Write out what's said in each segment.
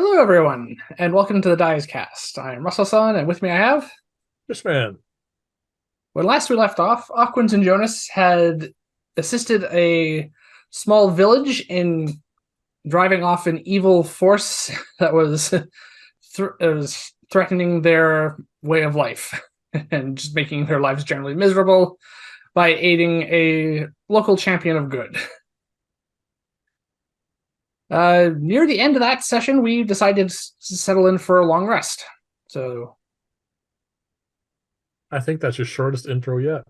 Hello, everyone, and welcome to the Dice Cast. I'm Russell-san, and with me I have. Yes, man. When last we left off, Aquans and Jonas had assisted a small village in driving off an evil force that was threatening their way of life and just making their lives generally miserable by aiding a local champion of good. Near the end of that session, we decided to settle in for a long rest. So I think that's your shortest intro yet.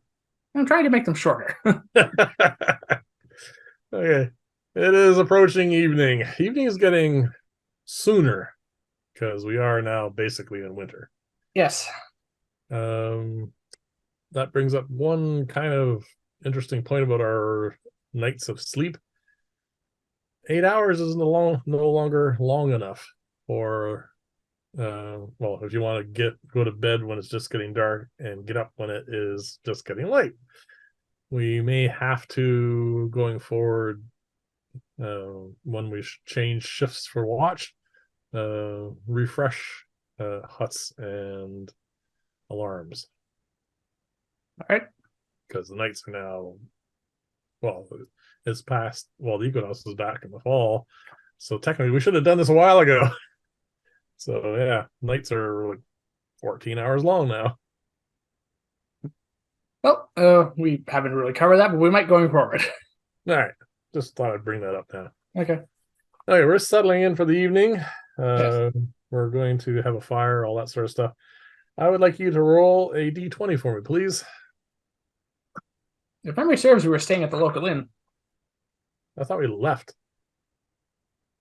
I'm trying to make them shorter. Okay. It is approaching evening. Evening is getting sooner because we are now basically in winter. Yes. Um, that brings up one kind of interesting point about our nights of sleep. 8 hours is no longer long enough for well, if you want to go to bed when it's just getting dark and get up when it is just getting light. We may have to, going forward, when we change shifts for watch, refresh huts and alarms All right. because the nights are now, well, it's past, well, the equinox is back in the fall, so technically we should have done this a while ago. So yeah, nights are like 14 hours long now. Well, we haven't really covered that, but we might going forward. All right, just thought I'd bring that up now. Okay. Okay, we're settling in for the evening. Yes. We're going to have a fire, all that sort of stuff. I would like you to roll a d20 for me, please. If memory serves, we were staying at the local inn. I thought we left.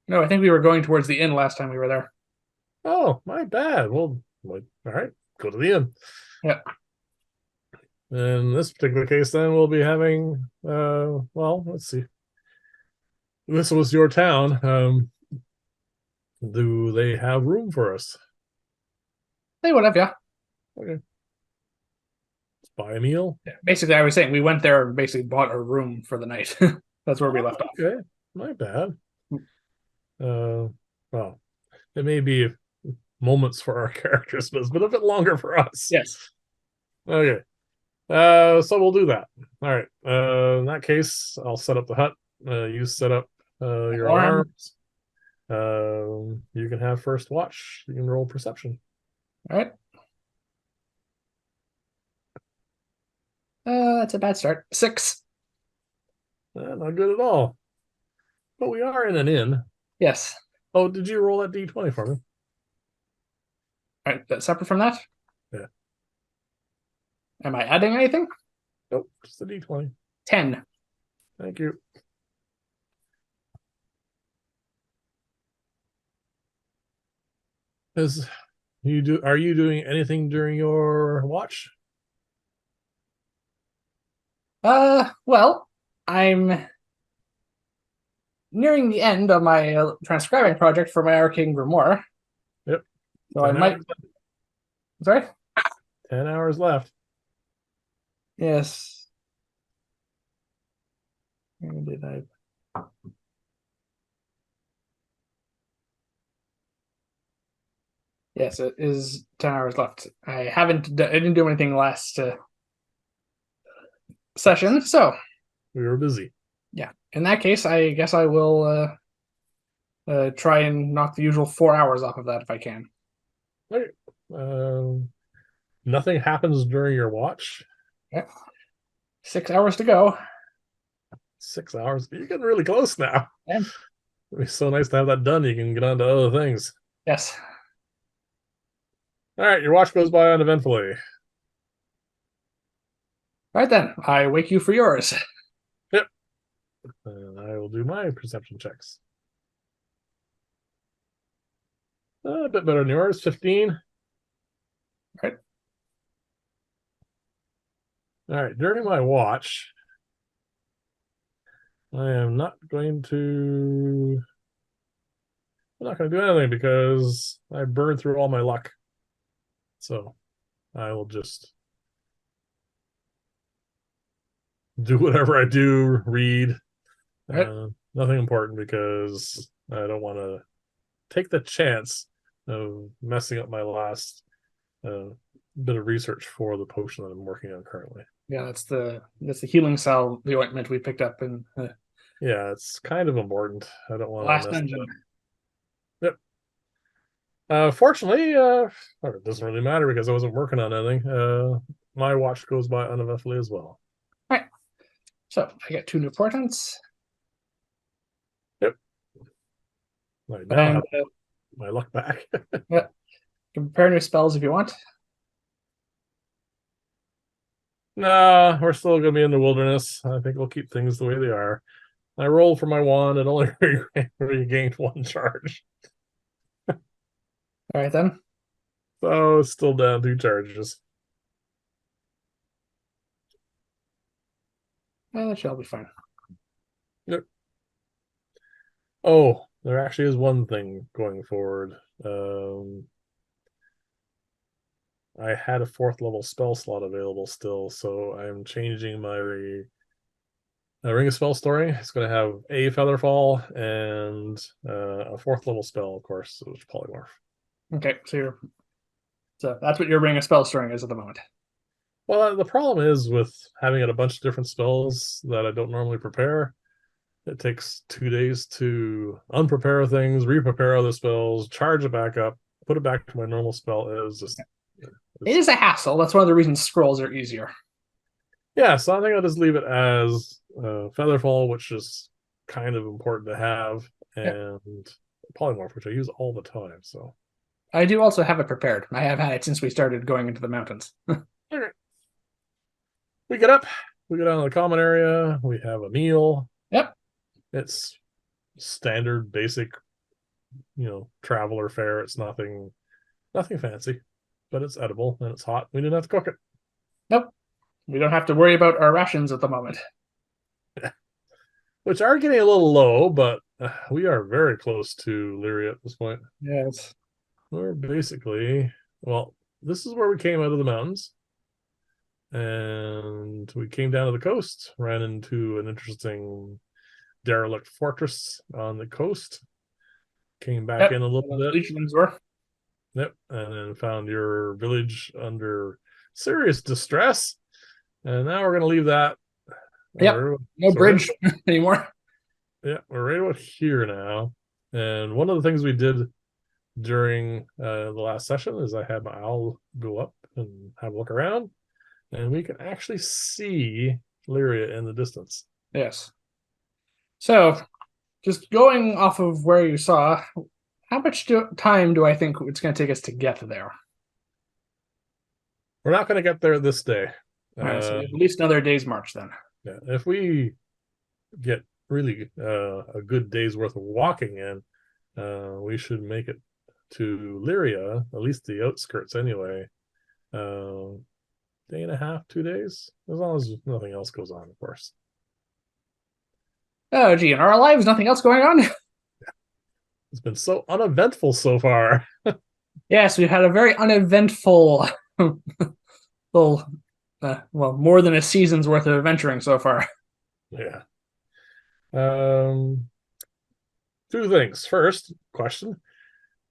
No, I think we were going towards the inn last time we were there. Oh, my bad. Well, all right, go to the inn. Yeah. In this particular case, then we'll be having, well, let's see. This was your town. Do they have room for us? They would have, yeah. Okay. Let's buy a meal. Yeah. Basically, I was saying we went there and basically bought a room for the night. That's where we Oh, left off. okay. My bad. Well, it may be moments for our characters, but it's been a bit longer for us. Yes. Okay. So we'll do that. All right. In that case, I'll set up the hut. You set up your Alarm. alarms. You can have first watch. You can roll perception. All right. That's a bad start. 6. Not good at all. But we are in an inn. Yes. Oh, did you roll that d20 for me? All right. That's separate from that. Yeah. Am I adding anything? Nope, just a d20. 10. Thank you. Are you doing anything during your watch? Well, I'm nearing the end of my transcribing project for my Arcane Grimoire. Yep. So I 10 might. hours. Sorry? 10 hours left. Yes. Where did I? Yes, it is 10 hours left. I didn't do anything last session, so We were busy. yeah. In that case, I guess I will try and knock the usual 4 hours off of that if I can. Okay. Nothing happens during your watch. Yeah. 6 hours to go. 6 hours. You're getting really close now. Yeah. It'd be so nice to have that done. You can get on to other things. Yes. All right, your watch goes by uneventfully. All right then. I wake you for yours. Yep. And I will do my perception checks. A bit better than yours. 15. All right. All right. During my watch, I am not going to. I'm not going to do anything because I burned through all my luck. So I will just do whatever I do, read. All right. Nothing important because I don't want to take the chance of messing up my last bit of research for the potion that I'm working on currently. Yeah, that's the healing cell, the ointment we picked up in Yeah, it's kind of important. I don't want to last mess it dungeon. up. Yep. Fortunately, it doesn't really matter because I wasn't working on anything. My watch goes by uneventfully as well. All right. So I get 2 new portents. Yep. I now And have my luck back. yeah, you can prepare new spells if you want. Nah, we're still gonna be in the wilderness. I think we'll keep things the way they are. I rolled for my wand and only regained 1 charge. All right then. So it's still down 2 charges. That shall be fine. Yep. Oh, there actually is one thing going forward. I had a 4th level spell slot available still, so I'm changing my Ring of Spell Story. It's going to have a Featherfall and a 4th level spell, of course, which is Polymorph. Okay, so that's what your ring of spell storing is at the moment. Well, the problem is with having it a bunch of different spells that I don't normally prepare. It takes 2 days to unprepare things, re-prepare other spells, charge it back up, put it back to my normal spell. It was just It is a hassle. That's one of the reasons scrolls are easier. yeah. So I think I'll just leave it as Featherfall, which is kind of important to have, Yeah. and Polymorph, which I use all the time. So I do also have it prepared. I have had it since we started going into the mountains. okay. We get up, we go down to the common area, we have a meal. Yep. It's standard, basic, traveler fare. It's nothing fancy, but it's edible and it's hot. We didn't have to cook it. Nope. We don't have to worry about our rations at the moment. Which are getting a little low, but we are very close to Lyria at this point. Yes. We're basically, well, this is where we came out of the mountains. And we came down to the coast, ran into an interesting derelict fortress on the coast, came back in a little bit. Legions were. Yep. And then found your village under serious distress. And now we're going to leave that. Yep. No bridge anymore. Yeah, we're right about here now. And one of the things we did during the last session is I had my owl go up and have a look around, and we can actually see Lyria in the distance. Yes. So, just going off of where you saw, how much time do I think it's going to take us to get there? We're not going to get there this day. All right, so at least another day's march then. Yeah, if we get really a good day's worth of walking in, we should make it to Lyria, at least the outskirts anyway. Day and a half, 2 days, as long as nothing else goes on, of course. Oh, gee, in our lives, nothing else going on? It's been so uneventful so far. Yes, we've had a very uneventful, well, more than a season's worth of adventuring so far. Yeah. 2 things. First question: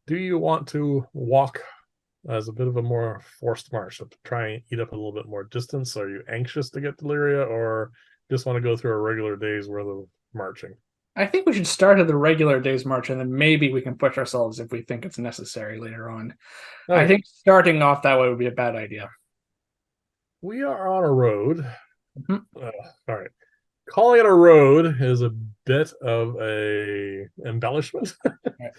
do you want to walk as a bit of a more forced march to try and eat up a little bit more distance? Are you anxious to get to Lyria, or just want to go through a regular day's worth of marching? I think we should start at the regular day's march, and then maybe we can push ourselves if we think it's necessary later on. Okay. I think starting off that way would be a bad idea. We are on a road. All right. Calling it a road is a bit of a embellishment. Right.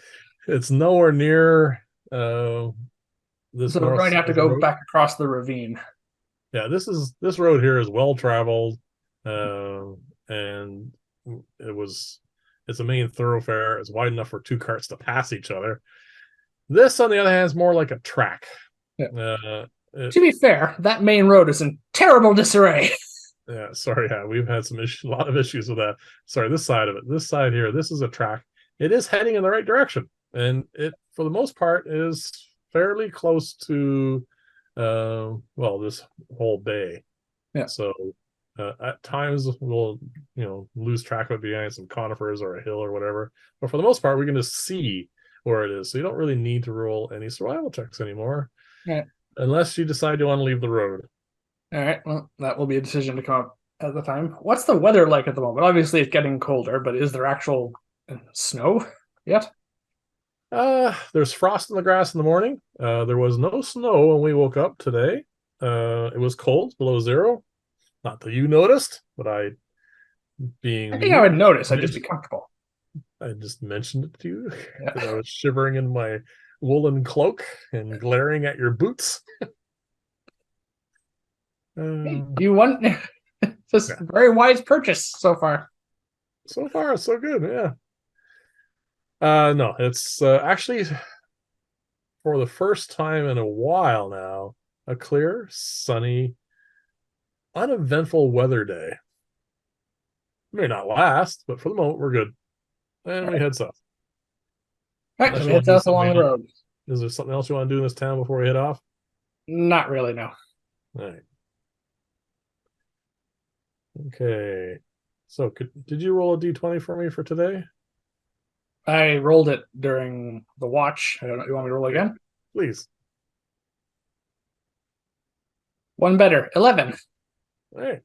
It's nowhere near this. So we're going to have to go road. Back across the ravine. Yeah, this road here is well traveled, and it's a main thoroughfare. It's wide enough for 2 carts to pass each other. This, on the other hand, is more like a track. Yeah. To be fair, that main road is in terrible disarray. Yeah, sorry. Yeah, we've had a lot of issues with that. Sorry, this side of it. This side here, this is a track. It is heading in the right direction, and it, for the most part, is fairly close to, this whole bay. Yeah. So at times we'll, lose track of it behind some conifers or a hill or whatever. But for the most part, we can just see where it is, so you don't really need to roll any survival checks anymore, All right. unless you decide you want to leave the road. All right. Well, that will be a decision to come up at the time. What's the weather like at the moment? Obviously, it's getting colder, but is there actual snow yet? There's frost in the grass in the morning. There was no snow when we woke up today. It was cold, below zero. Not that you noticed, but I, I being think I me, would notice. I'd just be comfortable. I just mentioned it to you Yeah. because I was shivering in my woolen cloak and glaring at your boots. Hey, Uh, you want this yeah. very wise purchase so far. So far, so good. Yeah. No, it's actually for the first time in a while now, a clear, sunny, uneventful weather day. May not last, but for the moment, we're good. And we head south. All right, so Unless we you head want to do south something along the else. road. Is there something else you want to do in this town before we head off? Not really, no. All right. Okay. So, did you roll a d20 for me for today? I rolled it during the watch. I don't know. You want me to roll Okay. again? Please. One better. 11. All right.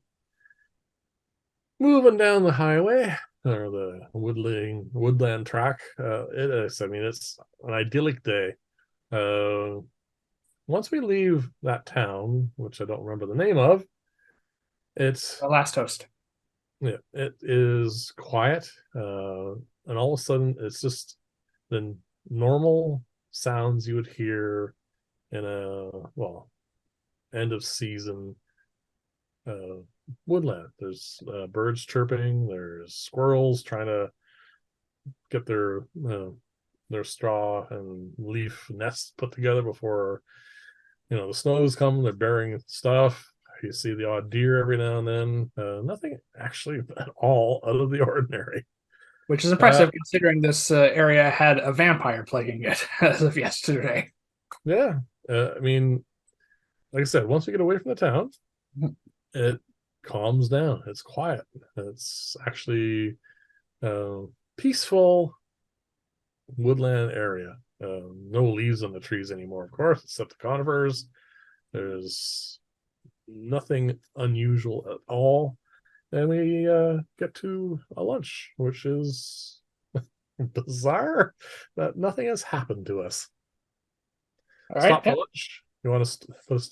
Moving down the highway or the woodland track. It is. I mean, it's an idyllic day. Uh, Once we leave that town, which I don't remember the name of, it's The last toast. yeah, it is quiet, and all of a sudden, it's just the normal sounds you would hear in a end of season uh, woodland. There's birds chirping. There's squirrels trying to get their straw and leaf nests put together before the snows come. They're bearing stuff. You see the odd deer every now and then. Nothing actually at all out of the ordinary. Which is Uh, impressive considering this area had a vampire plaguing it as of yesterday. yeah, I mean, like I said, once we get away from the town, it calms down. It's quiet. It's actually uh, peaceful woodland area. No leaves on the trees anymore, of course, except the conifers. There's nothing unusual at all. And we get to a lunch, which is bizarre that nothing has happened to us. All right. Stop for Yep. lunch. You want us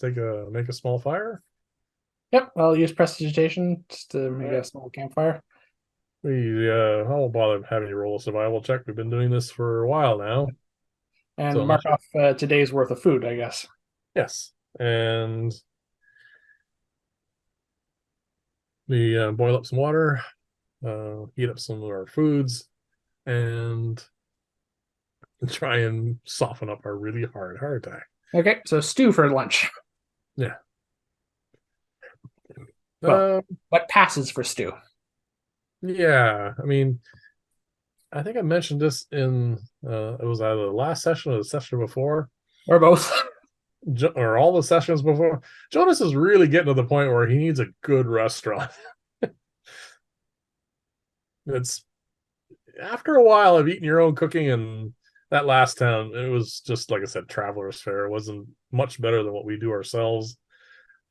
to make a small fire? Yep. I'll use prestidigitation just to All make right. a small campfire. I won't bother having you roll a survival check. We've been doing this for a while now. So And unless mark you off today's worth of food, I guess. yes. And we boil up some water, heat up some of our foods, and try and soften up our really hard heart attack. Okay, so stew for lunch. Yeah. Well, Uh, what passes for stew? yeah. I mean, I think I mentioned this in it was either the last session or the session before, Or both. or all the sessions before. Jonas is really getting to the point where he needs a good restaurant. It's after a while of eating your own cooking in that last town, it was just like I said, traveler's fare. It wasn't much better than what we do ourselves.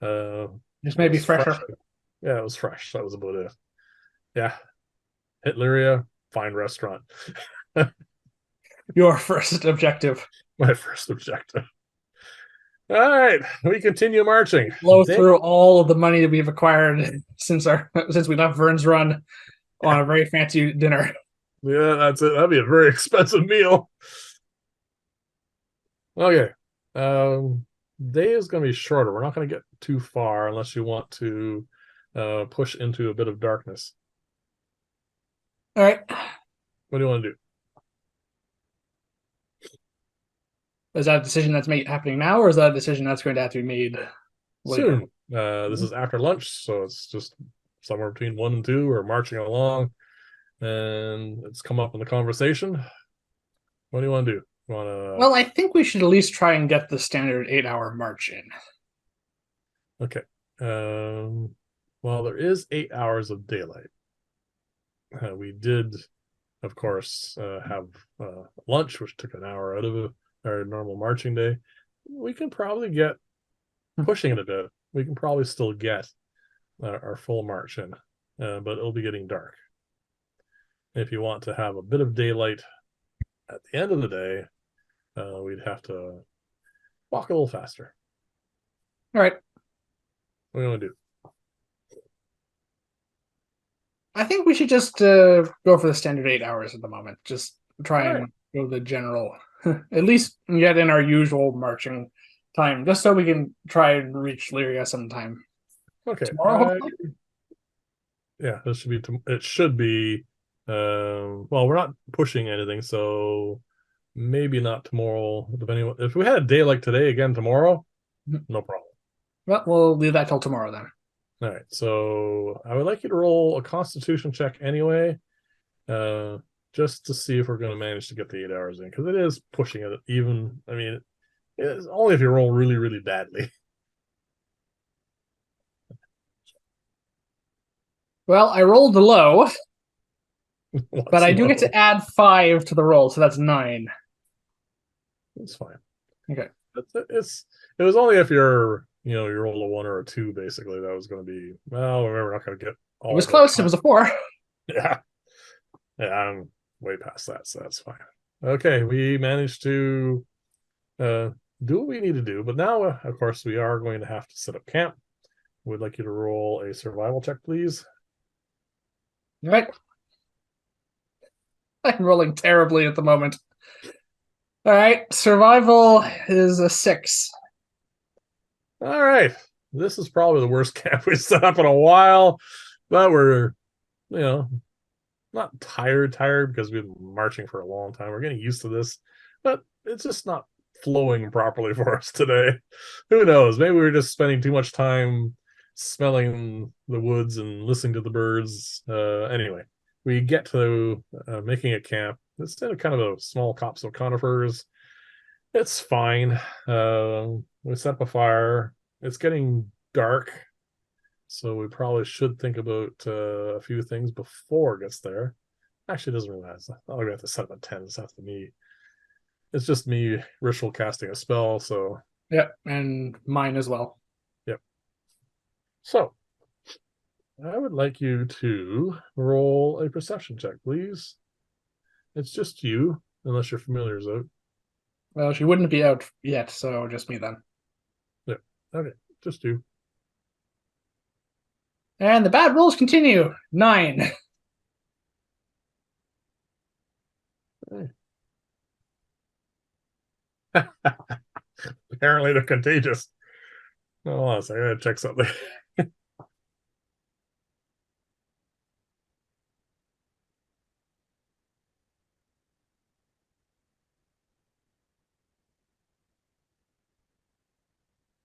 Uh, Just it maybe was fresh. fresher. Yeah, it was fresh. That was about it. Yeah, hit Lyria, fine restaurant. Your first objective. My first objective. All right, we continue marching. Blow Day, through all of the money that we've acquired since we left Vern's Run on a very fancy dinner. yeah, that's it. That'd be a very expensive meal. Okay. Day is going to be shorter. We're not going to get too far unless you want to push into a bit of darkness. All right. What do you want to do? Is that a decision that's happening now, or is that a decision that's going to have to be made later? Soon. This is after lunch, so it's just somewhere between 1 and 2. We're marching along, and it's come up in the conversation. What do you want to do? You want to? Well, I think we should at least try and get the standard 8-hour march in. Okay. Well, there is 8 hours of daylight. We did of course, have lunch, which took an hour out of our normal marching day, we can probably get pushing it a bit. We can probably still get our full march in, but it'll be getting dark. If you want to have a bit of daylight at the end of the day, we'd have to walk a little faster. All right. What do you want to do? I think we should just go for the standard 8 hours at the moment. Just try All and right. go the general, at least get in our usual marching time, just so we can try and reach Lyria sometime Okay. tomorrow. Hopefully. Yeah, this should be. It should be. Well, we're not pushing anything, so maybe not tomorrow. Depending if we had a day like today again tomorrow, no problem. Well, we'll leave that till tomorrow then. All right. So I would like you to roll a Constitution check anyway, just to see if we're going to manage to get the 8 hours in, because it is pushing it. Even I mean, it's only if you roll really, really badly. Well, I rolled low, but I do get low. to add 5 to the roll, so that's 9. It's fine. Okay. It was only if you roll a 1 or a 2, basically, that was going to be, well, we're not going to get all It was the close. It time. was a 4. Yeah. Yeah, I'm way past that, so that's fine. Okay, we managed to do what we need to do, but now, of course, we are going to have to set up camp. We'd like you to roll a survival check, please. All right. I'm rolling terribly at the moment. All right. Survival is a 6. All right. This is probably the worst camp we've set up in a while, but we're, not tired because we've been marching for a long time. We're getting used to this, but it's just not flowing properly for us today. Who knows? Maybe we're just spending too much time smelling the woods and listening to the birds. Anyway, we get to making a camp. It's in a kind of a small copse of conifers. It's fine. We set up a fire. It's getting dark, so we probably should think about a few things before it gets there. Actually, it doesn't really matter. Oh, we have to set up a 10. It's not me. It's just me ritual casting a spell. So Yep, and mine as well. yep. So I would like you to roll a perception check, please. It's just you, unless your familiar's out. Well, she wouldn't be out yet, so just me then. Yep. Okay, just you. And the bad rolls continue. 9. Okay. Apparently they're contagious. Oh, hold on a second. I gotta check something.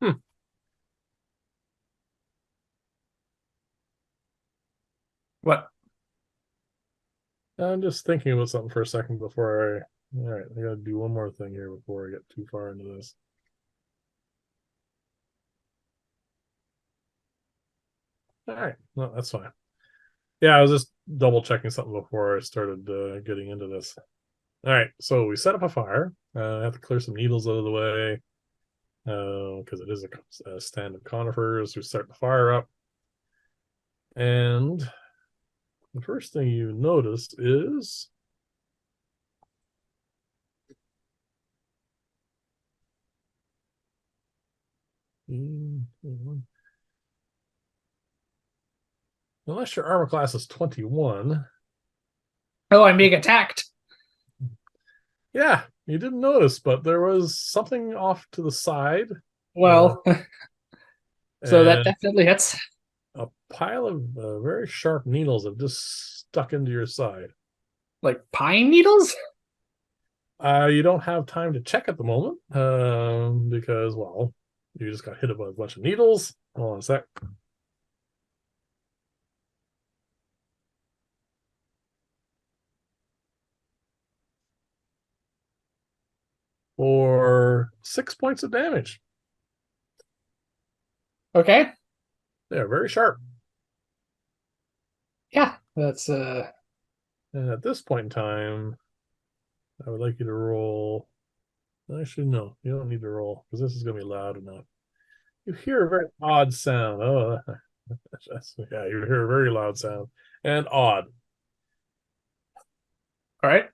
Hmm. What? I'm just thinking about something for a second before I. All right, I gotta do one more thing here before I get too far into this. All right, no, that's fine. Yeah, I was just double checking something before I started getting into this. All right, so we set up a fire. I have to clear some needles out of the way because it is a stand of conifers. We start the fire up, and the first thing you notice is unless your armor class is 21. Oh, I'm being attacked. Yeah, you didn't notice, but there was something off to the side. Well, so that And definitely hits. a pile of very sharp needles have just stuck into your side. Like pine needles? You don't have time to check at the moment because, well, you just got hit by a bunch of needles. Hold on a sec. For 6 points of damage. Okay. They're very sharp. Yeah, that's And at this point in time, I would like you to roll. Actually, no, you don't need to roll because this is going to be loud enough. You hear a very odd sound. Oh, yeah, you hear a very loud sound and odd. All right.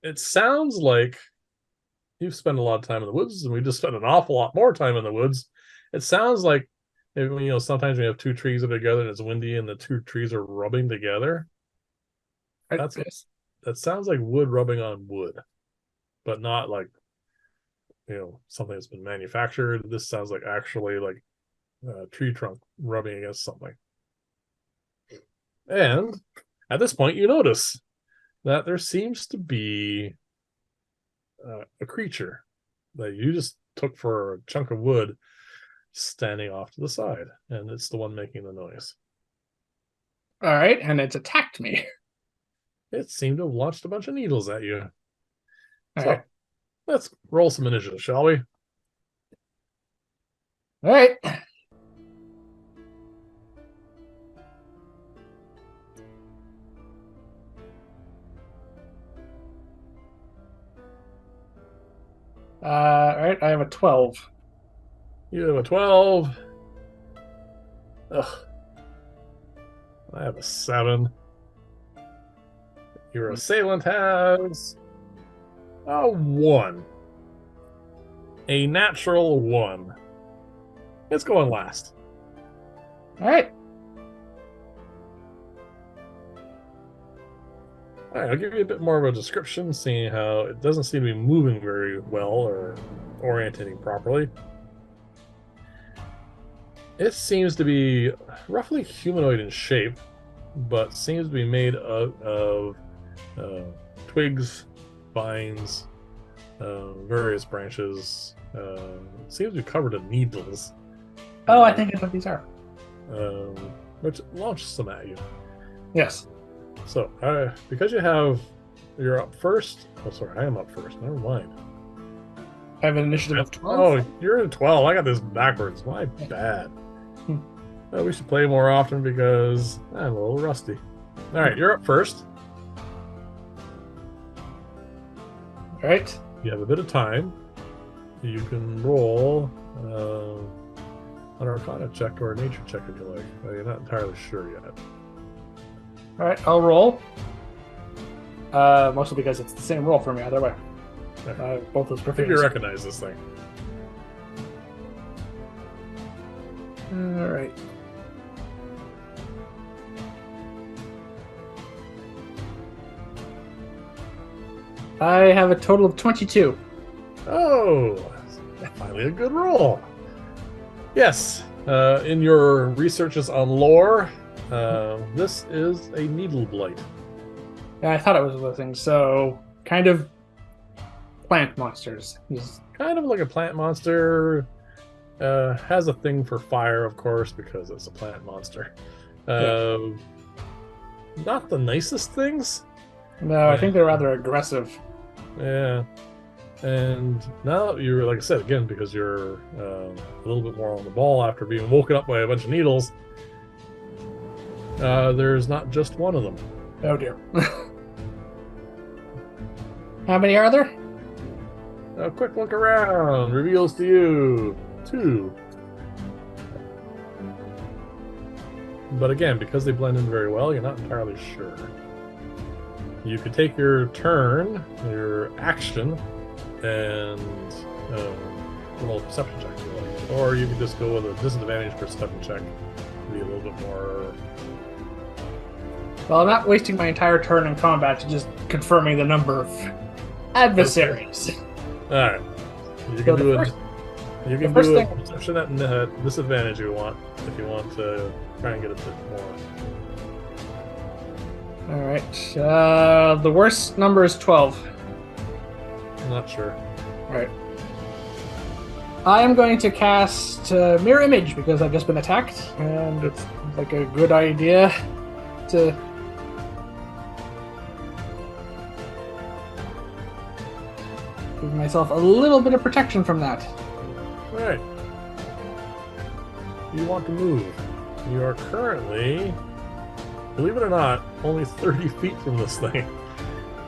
It sounds like you've spent a lot of time in the woods, and we just spent an awful lot more time in the woods. It sounds like, sometimes we have two trees that are together and it's windy and the two trees are rubbing together. That's what, that sounds like wood rubbing on wood, but not like, something that's been manufactured. This sounds like actually like a tree trunk rubbing against something. And at this point, you notice that there seems to be a creature that you just took for a chunk of wood standing off to the side, and it's the one making the noise. All right, and it's attacked me. It seemed to have launched a bunch of needles at you. All so right. Let's roll some initiative, shall we? All right. All right, I have a 12. You have a 12. Ugh. I have a 7. Your assailant has a 1. A natural 1. It's going last. All right. All right, I'll give you a bit more of a description, seeing how it doesn't seem to be moving very well or orientating properly. It seems to be roughly humanoid in shape, but seems to be made of twigs, vines, various branches. Seems to be covered in needles. Oh, I think I know what these are. Which launches some at you. Yes. So, because you're up first. Oh, sorry, I am up first. Never mind. I have an initiative of 12. Oh, you're in 12. I got this backwards. My bad. We should play more often because I'm a little rusty. All right, you're up first. All right. You have a bit of time. You can roll an Arcana check or a Nature check if you like. You're not entirely sure yet. All right, I'll roll. Mostly because it's the same roll for me either way. Both those I think perfect. you recognize this thing. All right. I have a total of 22. Oh, finally a good roll. Yes, in your researches on lore, this is a needle blight. Yeah, I thought it was one of those things. So, kind of plant monsters. Kind of like a plant monster. Has a thing for fire, of course, because it's a plant monster. Not the nicest things. No, I think they're rather aggressive. Yeah. And now you're, like I said, again, because you're a little bit more on the ball after being woken up by a bunch of needles, there's not just one of them. Oh, dear. How many are there? A quick look around reveals to you 2. But again, because they blend in very well, you're not entirely sure. You could take your turn, your action, and roll a perception check if you like. Or you could just go with a disadvantage perception check to be a little bit more... Well, I'm not wasting my entire turn in combat to just confirming the number of adversaries. Okay. Alright. You can do a perception at disadvantage if you want to try and get a bit more. Alright. The worst number is 12. I'm not sure. Alright. I am going to cast Mirror Image because I've just been attacked, and it's like a good idea to... give myself a little bit of protection from that. Alright. You want to move. You are currently, believe it or not, only 30 feet from this thing.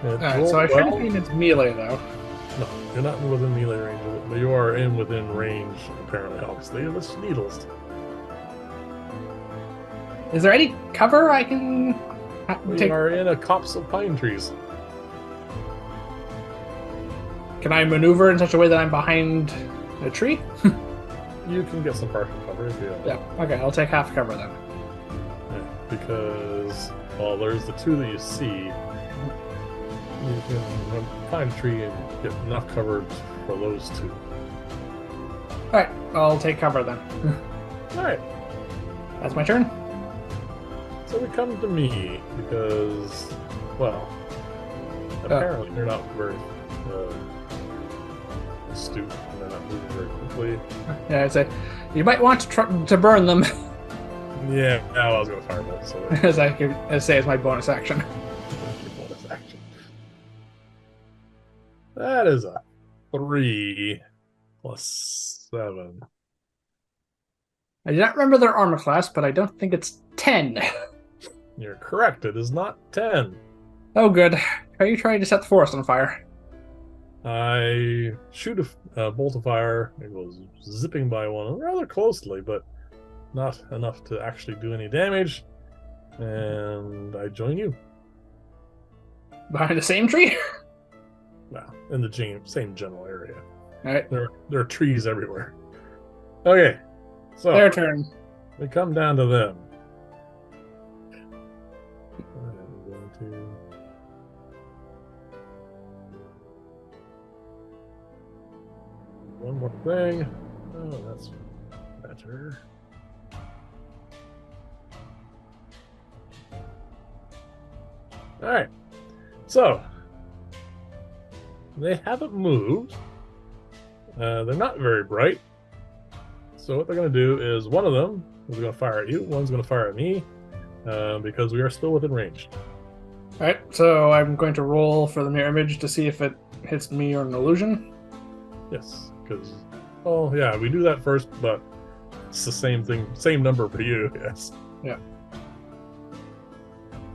Alright, so I shouldn't be in its melee though. No, you're not within melee range of it, but you are within range, apparently, obviously, of the needles. Is there any cover I can We take? are in a copse of pine trees. Can I maneuver in such a way that I'm behind a tree? You can get some partial cover if you want. Yeah. Okay, I'll take half cover then. Yeah, because, well, there's the two that you see. You can find a tree and get enough cover for those two. Alright, I'll take cover then. Alright, That's my turn. so we come to me because, well, apparently you're not very astute and they're not moving very quickly. Yeah, I'd say you might want to burn them, Yeah, I was going to firebolt, so as I could say as my bonus action. bonus action. That is a 3 plus 7. I do not remember their armor class, but I don't think it's 10. You're correct, it is not 10. Oh, good. Are you trying to set the forest on fire? I shoot a bolt of fire. It goes zipping by one rather closely, but not enough to actually do any damage. And I join you. Behind the same tree? Well, in the same general area. Alright, There are trees everywhere. Okay, so their turn. we come down to them. I'm going to... One more thing. Oh, that's better. Alright. So, they haven't moved. They're not very bright. So what they're going to do is one of them is going to fire at you, one's going to fire at me, because we are still within range. Alright, so I'm going to roll for the mirror image to see if it hits me or an illusion. Yes, because, oh yeah, we do that first, but it's the same thing, same number for you, yes. Yeah.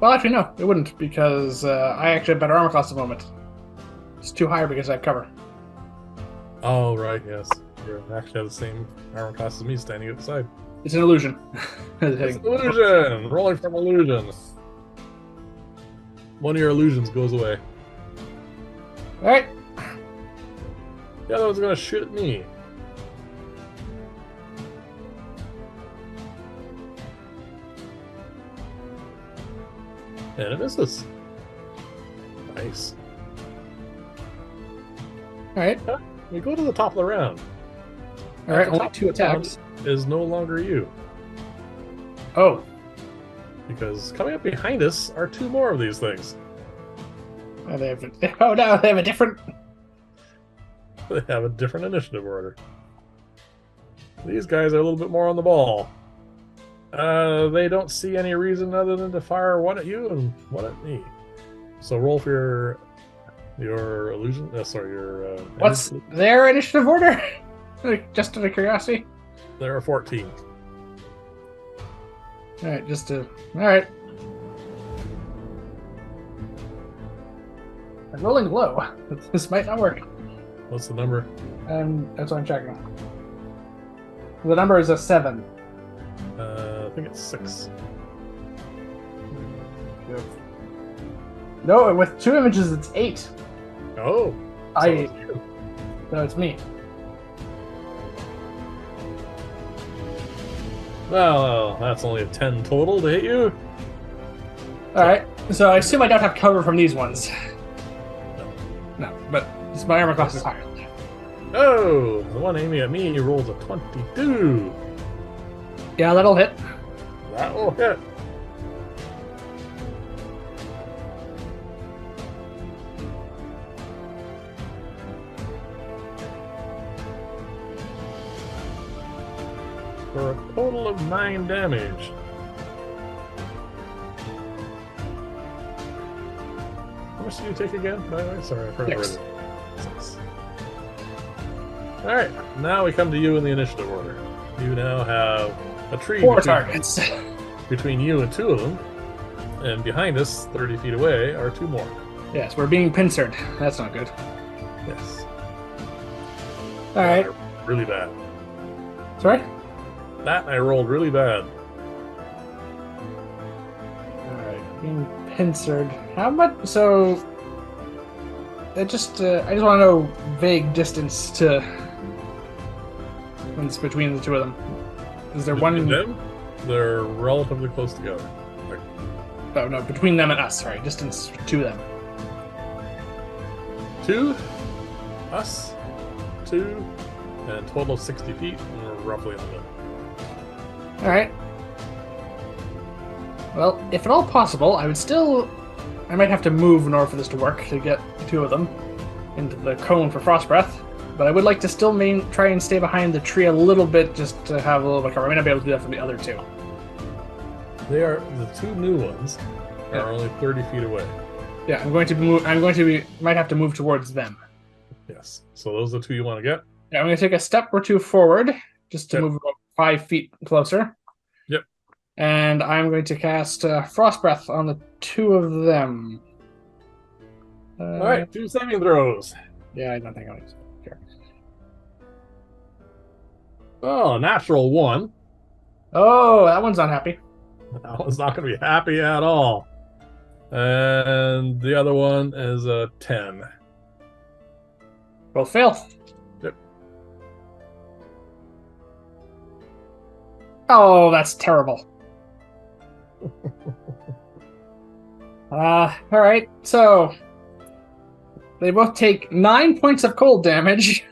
Well, actually, no, it wouldn't, because I actually have better armor class at the moment. It's too high because I have cover. Oh, right, yes. You actually have the same armor class as me standing at the side. It's an illusion. It's an illusion! Rolling from illusion. One of your illusions goes away. Alright, The other one's going to shoot at me. And it misses. Nice. alright, We go to the top of the round. alright, At the only top 2 of the round attacks. Is no longer you. Oh, Because coming up behind us are 2 more of these things. oh, they have a different... They have a different initiative order. These guys are a little bit more on the ball. They don't see any reason other than to fire one at you and one at me. So roll for your illusion. Sorry, your. What's their initiative order? Just out of curiosity. There are 14. Alright, just to... Alright. I'm rolling low. This might not work. What's the number? That's what I'm checking. The number is a 7. I think it's 6. No, with 2 images, it's 8. Oh. So it's me. Well, that's only a 10 total to hit you. Alright, so I assume I don't have cover from these ones. No, but my armor class is higher. Oh, the one aiming at me rolls a 22. Yeah, that'll hit. That will hit. For a total of 9 damage. How much did you take again, by the way? Sorry, I forgot. 6. 6. Alright, now we come to you in the initiative order. You now have a tree 4 targets. between you and 2 of them, and behind us, 30 feet away, are 2 more. Yes, we're being pincered. That's not good. Yes. All right. Really bad. Sorry? That I rolled really bad. Alright, being pincered. How much? So, I just want to know vague distance to what's between the two of them. Is there Between one? them, they're relatively close together. Like, Oh no, between them and us. Sorry, distance to them. 2, us, 2, and a total of 60 feet, and we're roughly in the middle. All right. Well, if at all possible, I might have to move in order for this to work to get the two of them into the cone for frost breath. But I would like to still try and stay behind the tree a little bit, just to have a little bit of cover. I may not be able to do that for the other two. They are the two new ones are only 30 feet away. Yeah, might have to move towards them. Yes. So those are the two you want to get? Yeah, I'm going to take a step or two forward, just to Yep. move about 5 feet closer. Yep. And I'm going to cast Frost Breath on the two of them. All right, 2 saving throws. Yeah, I don't think I'll care. Oh, natural 1. Oh, that one's not happy. That one's not going to be happy at all. And the other one is a 10. Both fail. Yep. Oh, that's terrible. All right, so they both take 9 points of cold damage.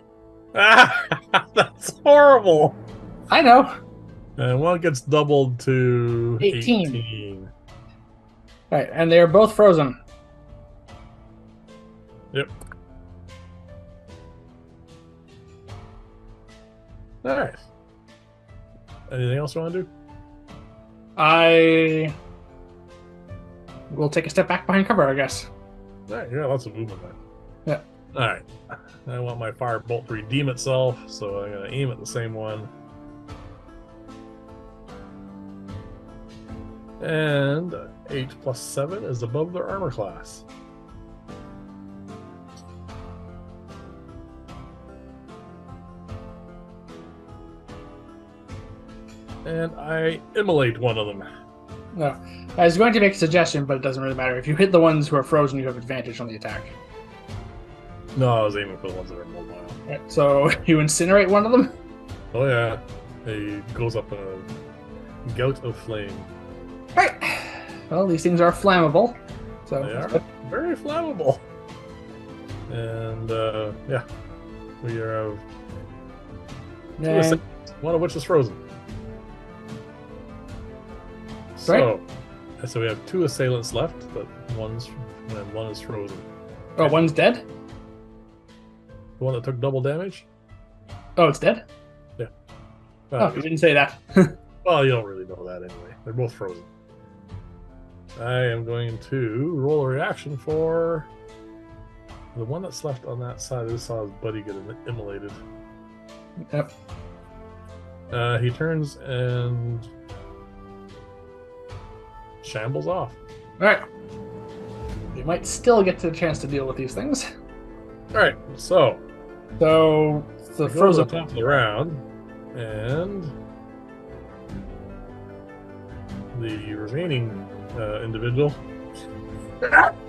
That's horrible. I know. And one gets doubled to 18. 18. Right, and they're both frozen. Yep. All right. Anything else you want to do? I will take a step back behind cover, I guess. All right, yeah, lots of movement there. Yeah. All right. I want my firebolt to redeem itself, so I'm going to aim at the same one. And 8 plus 7 is above their armor class. And I immolate one of them. No. I was going to make a suggestion, but it doesn't really matter. If you hit the ones who are frozen, you have advantage on the attack. No, I was aiming for the ones that are mobile. Right, so you incinerate one of them? Oh yeah, he goes up in a gout of flame. Right. Well, these things are flammable. So They are very flammable. And yeah, we have two And, assailants, one of which is frozen. So, so we have 2 assailants left, but one is frozen. oh, one's dead? The one that took double damage? Oh, it's dead? Yeah. Oh, you didn't say that. Well, you don't really know that anyway. They're both frozen. I am going to roll a reaction for the one that's left on that side. I just saw his buddy get immolated. Yep. He turns and shambles off. Alright. You might still get to the chance to deal with these things. Alright, so So, the go to the frozen top of the round, and the remaining individual,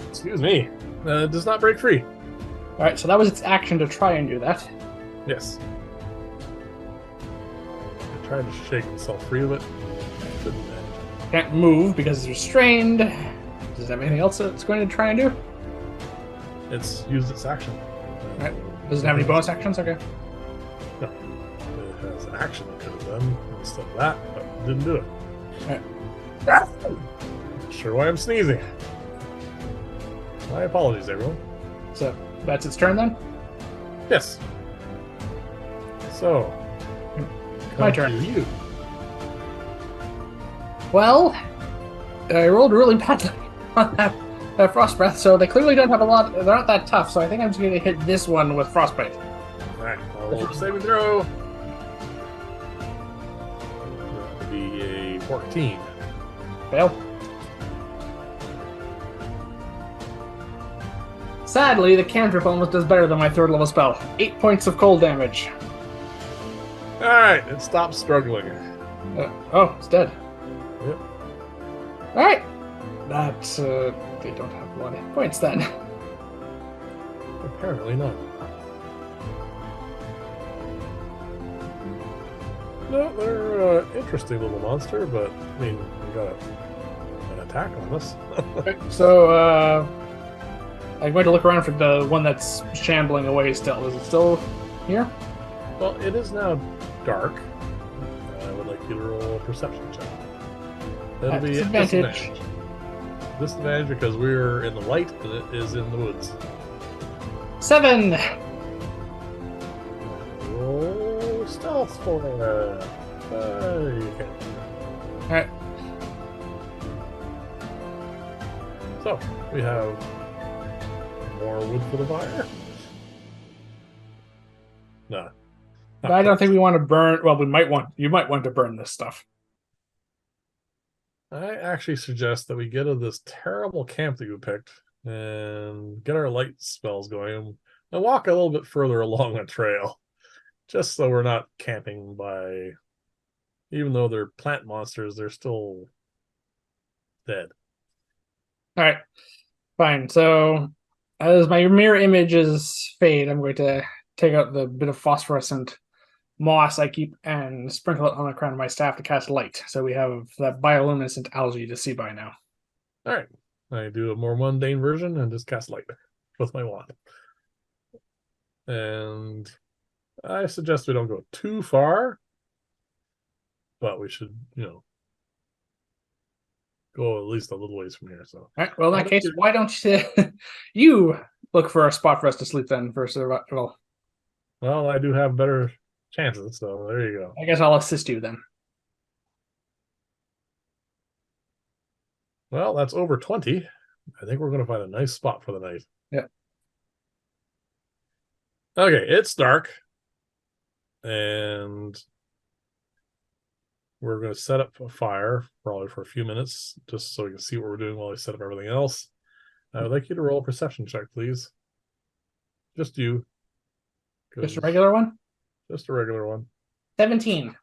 excuse me, does not break free. Alright, so that was its action to try and do that. Yes. I tried to shake himself free of it. Couldn't manage. Can't move because it's restrained. Does it have anything else it's going to try and do? It's used its action. Alright. Does it have any bonus actions? Okay. No. It has an action it could have done instead of that, but didn't do it. Alright. Not sure why I'm sneezing. My apologies, everyone. So, that's its turn then? Yes. So, My come turn. to you. Well, I rolled really badly on that frost breath, so they clearly don't have a lot. They're not that tough, so I think I'm just going to hit this one with frostbite. Alright, I'll roll a saving throw. That'll be a 14. Fail. Sadly, the cantrip almost does better than my third level spell. 8 points of cold damage. All right, it stops struggling. Oh, it's dead. Yep. All right. That's they don't have a lot of hit points then. Apparently not. No, they're an interesting little monster, but I mean, we got an attack on us. Okay, so I'm going to look around for the one that's shambling away still. Is it still here? Well, it is now dark. I would like you to roll a perception check. It'll At be disadvantage. Disadvantage because we're in the light and it is in the woods. 7. Roll stealth for it. You can't. All right. So we have more wood for the fire. No. But I don't think we want to burn. Well, you might want to burn this stuff. I actually suggest that we get to this terrible camp that you picked and get our light spells going and walk a little bit further along the trail, just so we're not camping by. Even though they're plant monsters, they're still dead. All right. Fine. So as my mirror images fade, I'm going to take out the bit of phosphorescent moss I keep and sprinkle it on the crown of my staff to cast light. So we have that bioluminescent algae to see by now. All right. I do a more mundane version and just cast light with my wand. And I suggest we don't go too far, but we should, go at least a little ways from here. So, All right. Well, in that case, why don't you look for a spot for us to sleep then for survival? Well, I do have better chances, so there you go. I guess I'll assist you then. Well, that's over 20. I think we're going to find a nice spot for the night. Yeah. Okay, it's dark. And we're going to set up a fire probably for a few minutes just so we can see what we're doing while we set up everything else. I would like you to roll a perception check, please. Just you. Just a regular one? Just a regular one. 17.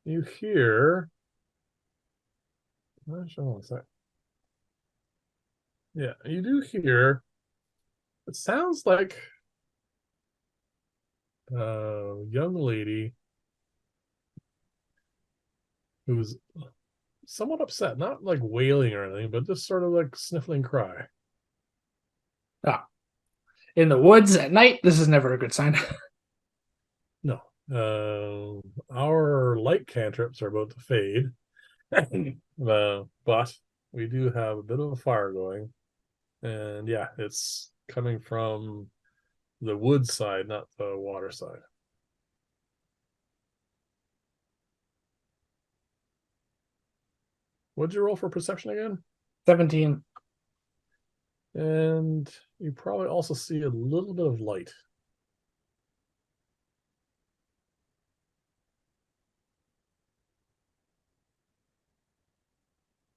You hear. Not sure what's that. Yeah, you do hear. It sounds like a young lady who's somewhat upset, not like wailing or anything, but just sort of like sniffling cry. Ah. In the woods at night, this is never a good sign. No. Our light cantrips are about to fade. But we do have a bit of a fire going. And yeah, it's coming from the wood side, not the water side. What'd you roll for perception again? 17. And you probably also see a little bit of light.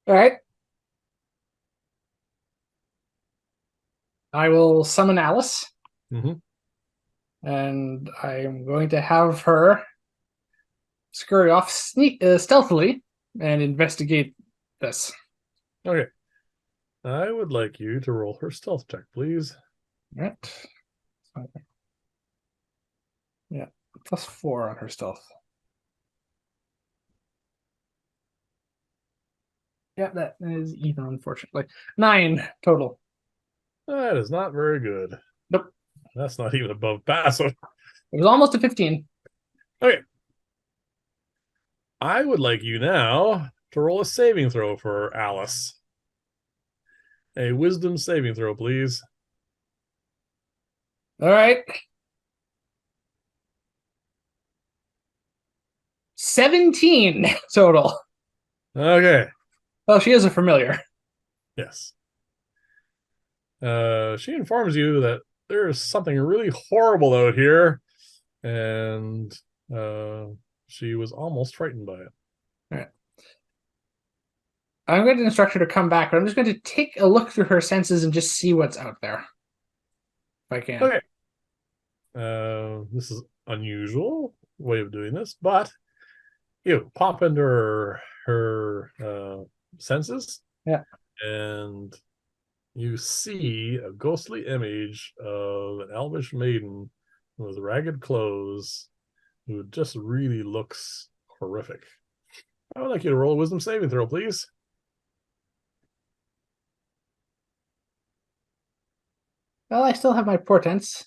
All right. I will summon Alice. Mm-hmm. And I'm going to have her scurry off stealthily and investigate this. Okay. I would like you to roll her stealth check, please. All right. Yeah, +4 on her stealth. Yeah, that is even, unfortunately. 9 total. That is not very good. Nope. That's not even above passive. It was almost a 15. Okay. I would like you now to roll a saving throw for Alice. A wisdom saving throw, please. All right. 17 total. Okay. Well, she is a familiar. Yes. She informs you that there is something really horrible out here, and she was almost frightened by it. All right. I'm going to instruct her to come back, but I'm just going to take a look through her senses and just see what's out there. If I can. Okay. This is unusual way of doing this, but you pop into her senses. Yeah. And you see a ghostly image of an elvish maiden with ragged clothes who just really looks horrific. I would like you to roll a wisdom saving throw, please. Well, I still have my portents.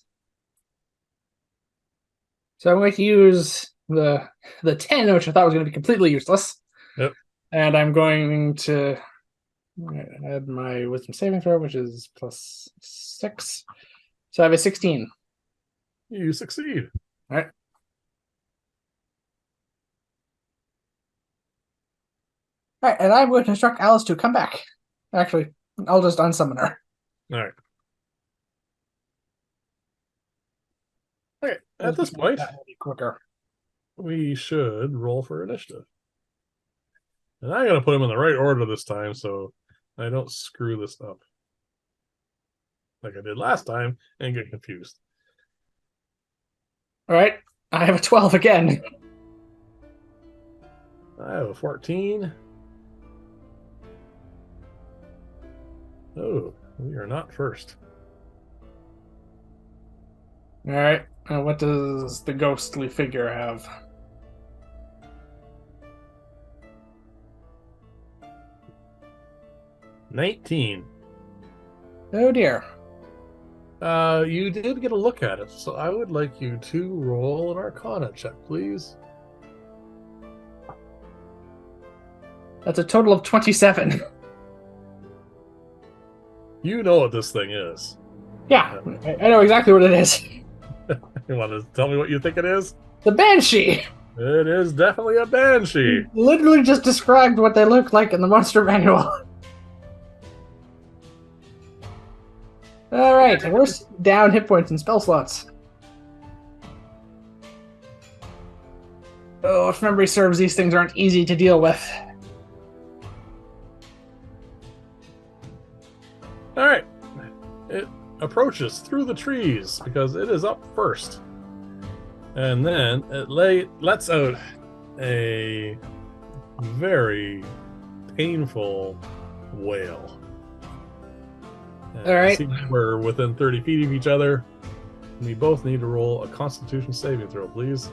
So I'm going to use the 10, which I thought was going to be completely useless. Yep. And I'm going to add my wisdom saving throw, which is +6. So I have a 16. You succeed. All right. All right, and I'm going to instruct Alice to come back. Actually, I'll just unsummon her. All right. Okay, at this point, that will be quicker. we should roll for initiative. And I'm going to put them in the right order this time so I don't screw this up like I did last time and get confused. All right, I have a 12 again. I have a 14. Oh, we are not first. All right, what does the ghostly figure have? $19. Oh dear. You did get a look at it, so I would like you to roll an Arcana check, please. That's a total of 27. You know what this thing is. Yeah, I know exactly what it is. You want to tell me what you think it is? The Banshee! It is definitely a Banshee. Literally just described what they look like in the monster manual. Alright, where's down hit points and spell slots? Oh, if memory serves, these things aren't easy to deal with. Alright. It approaches through the trees because it is up first. And then it lets out a very painful wail. All right. See, we're within 30 feet of each other. We both need to roll a Constitution saving throw, please.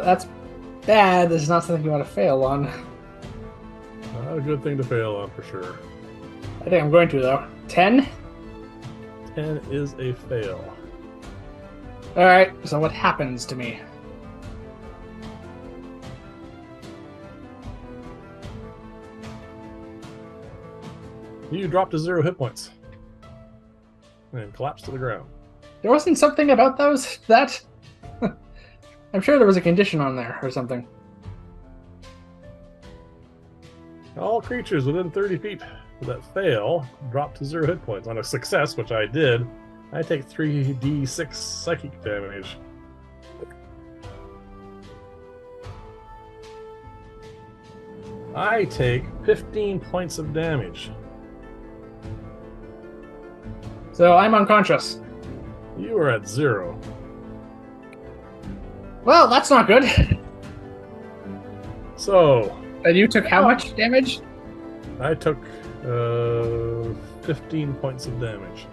That's bad. This is not something you want to fail on. Not a good thing to fail on for sure. I think I'm going to, though. 10? 10 is a fail. Alright, so what happens to me? You drop to 0 hit points. And collapse to the ground. There wasn't something about that? I'm sure there was a condition on there or something. All creatures within 30 feet that fail drop to 0 hit points. On a success, which I did, I take 3d6 psychic damage. I take 15 points of damage. So I'm unconscious. You are at 0. Well, that's not good. So... And you took how much damage? I took 15 points of damage.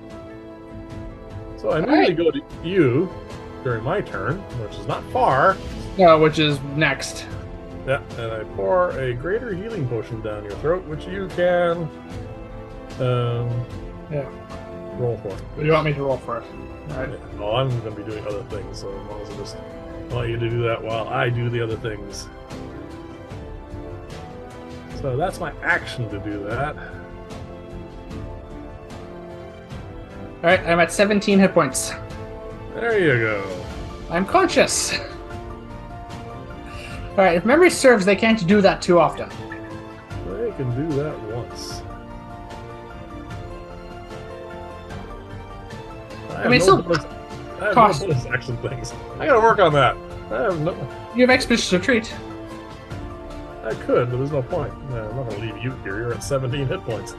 So I immediately go to you during my turn, which is not far. No, which is next. Yeah, and I pour a greater healing potion down your throat, which you can roll for. What do you want me to roll for? All right. Yeah, well, I'm going to be doing other things, so as long as I just want you to do that while I do the other things. So that's my action to do that. All right, I'm at 17 hit points. There you go. I'm conscious. All right, if memory serves, they can't do that too often. They can do that once. I mean, have still no bonus, I have cost- no bonus action things. I gotta work on that. I have no. You have Expeditions Retreat. I could, but there's no point. I'm not gonna leave you here. You're at 17 hit points.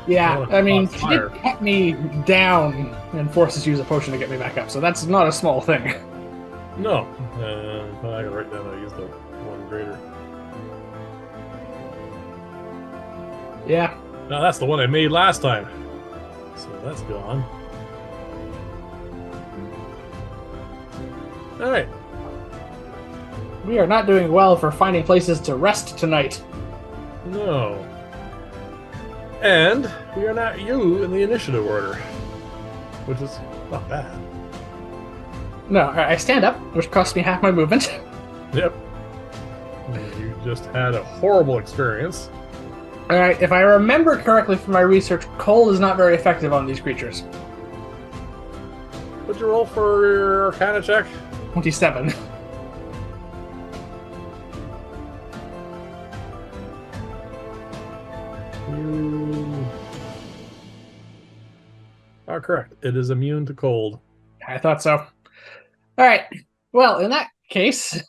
Yeah, I mean, Cost she did fire. cut me down and force us to use a potion to get me back up, so that's not a small thing. No. I gotta write down I used the one greater. Yeah. No, that's the one I made last time. So that's gone. Alright. We are not doing well for finding places to rest tonight. No. And we are not you in the initiative order. Which is not bad. No, I stand up, which costs me half my movement. Yep. You just had a horrible experience. Alright, if I remember correctly from my research, cold is not very effective on these creatures. What'd you roll for your Arcana check? 27. You are correct. It is immune to cold. I thought so. Alright, well, in that case,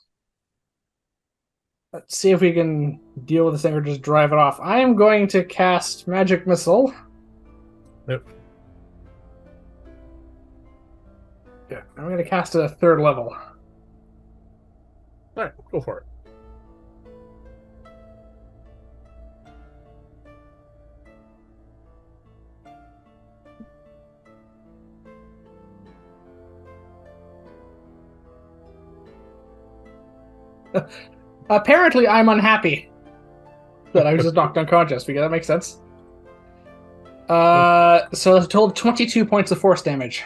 let's see if we can deal with this thing or just drive it off. I am going to cast Magic Missile. Yep. Yeah, I'm going to cast it at 3rd level. Alright, go for it. Apparently, I'm unhappy that I was just knocked unconscious, because that makes sense. So a total of 22 points of force damage.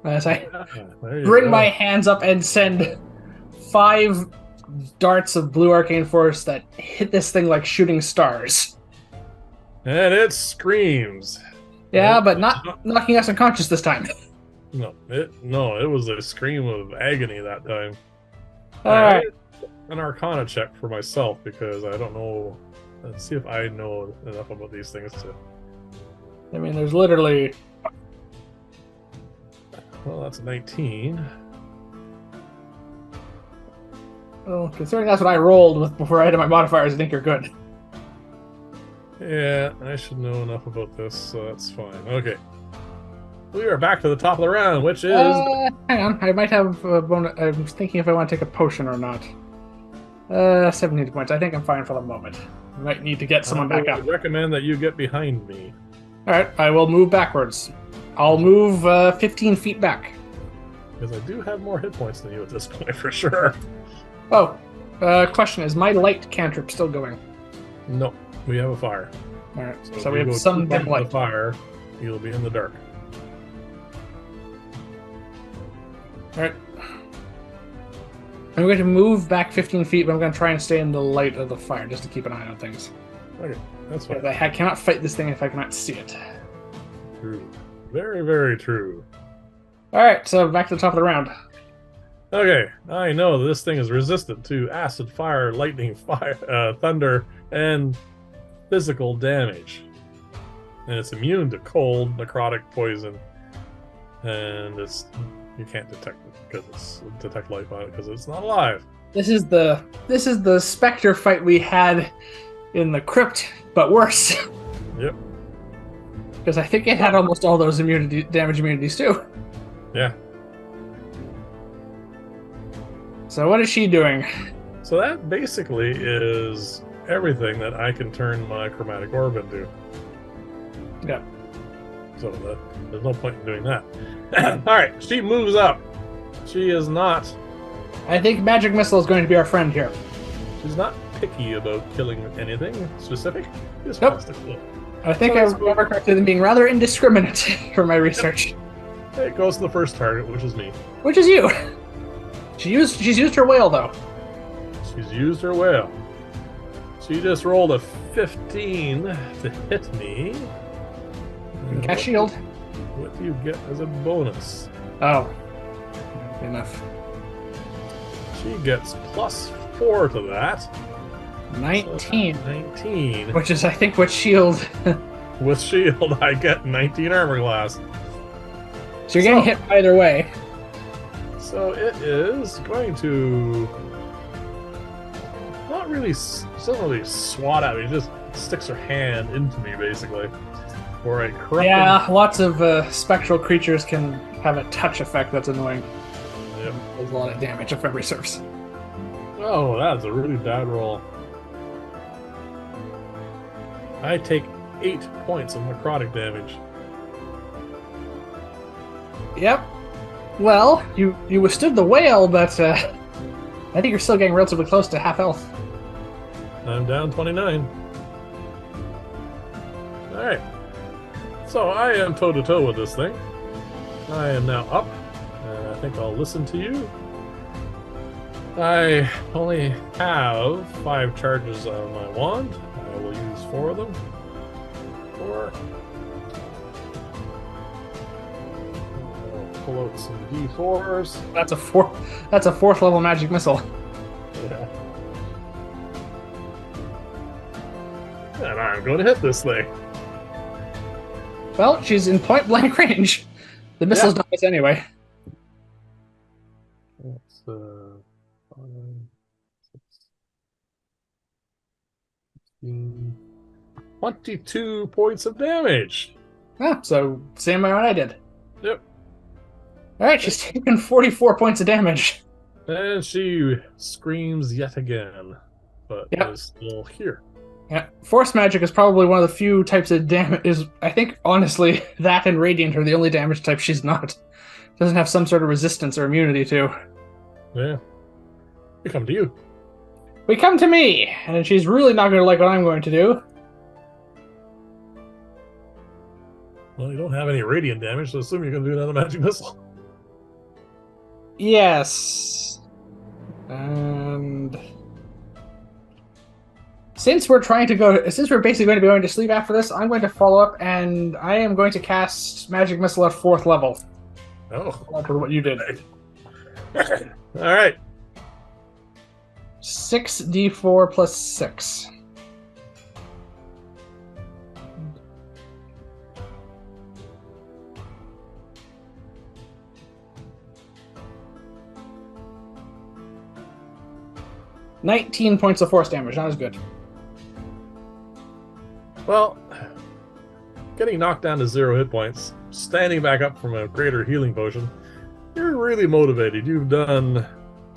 As I There you bring go. my hands up and send 5 darts of blue arcane force that hit this thing like shooting stars. And it screams. Yeah, but not knocking us unconscious this time. No, it was a scream of agony that time. Alright. An Arcana check for myself because I don't know. Let's see if I know enough about these things to. I mean, there's literally... Well, that's 19. Well, considering that's what I rolled with before I had my modifiers, I think you're good. Yeah, I should know enough about this, so that's fine. Okay. We are back to the top of the round, which is. Hang on, I might have a bonus. I'm thinking if I want to take a potion or not. 17 points. I think I'm fine for the moment. I might need to get someone back I up. would recommend that you get behind me. Alright, I will move backwards. I'll move 15 feet back. Because I do have more hit points than you at this point, for sure. Oh, question, is my light cantrip still going? No, we have a fire. Alright, if so we you have go some too far dim from the light. fire, you'll be in the dark. Alright. I'm going to move back 15 feet, but I'm going to try and stay in the light of the fire, just to keep an eye on things. Okay, that's fine. Because I cannot fight this thing if I cannot see it. True. Very, very true. Alright, so back to the top of the round. Okay, I know this thing is resistant to acid, fire, lightning, thunder, and physical damage. And it's immune to cold, necrotic, poison, and you can't detect it because detect life on it because it's not alive. This is the Spectre fight we had in the crypt, but worse. Yep. Because I think it had almost all those damage immunities too. Yeah. So what is she doing? So that basically is everything that I can turn my chromatic orb into. Yeah. So there's no point in doing that. All right, she moves up. She is not. I think Magic Missile is going to be our friend here. She's not picky about killing anything specific. Just Nope. wants to kill. I think So I it's- remember correctly them being rather indiscriminate for my research. It goes to the first target, which is me. Which is you. She's used her whale though. She's used her whale. She just rolled a 15 to hit me. And Cast shield. What do you get as a bonus? Oh. Enough. She gets +4 to that. 19. 19. Which is I think what shield With shield, I get 19 armor class. So you're getting hit either way. So it is going to not really, it doesn't really swat at me. It just sticks her hand into me, basically. For a corrupting. Yeah, lots of spectral creatures can have a touch effect that's annoying. Yep. Does a lot of damage if every serves. Oh, that's a really bad roll. I take 8 points of necrotic damage. Yep. Well, you withstood the whale, but I think you're still getting relatively close to half health. I'm down 29. Alright. So I am toe-to-toe with this thing. I am now up. I think I'll listen to you. I only have 5 charges on my wand. I will use 4 of them. 4. I'll pull out some D4s. That's a fourth level magic missile. Yeah. And I'm going to hit this thing. Well, she's in point blank range. The missile's not miss anyway. That's 5, 6, 16, 22 points of damage. Ah, so same amount I did. Yep. Alright, she's taken 44 points of damage. And she screams yet again, but is still here. Yeah, force magic is probably one of the few types of damage. I think, honestly, that and radiant are the only damage type she's not. Doesn't have some sort of resistance or immunity to. Yeah. We come to you. We come to me, and she's really not going to like what I'm going to do. Well, you don't have any radiant damage, so assume you can do another magic missile. Yes. And since we're basically going to be going to sleep after this, I'm going to follow up, and I am going to cast magic missile at 4th level. Oh, For what you did. all right. 6d4 plus 6. $19 points of force damage, not as good. Well, getting knocked down to 0 hit points, standing back up from a greater healing potion, you're really motivated. You've done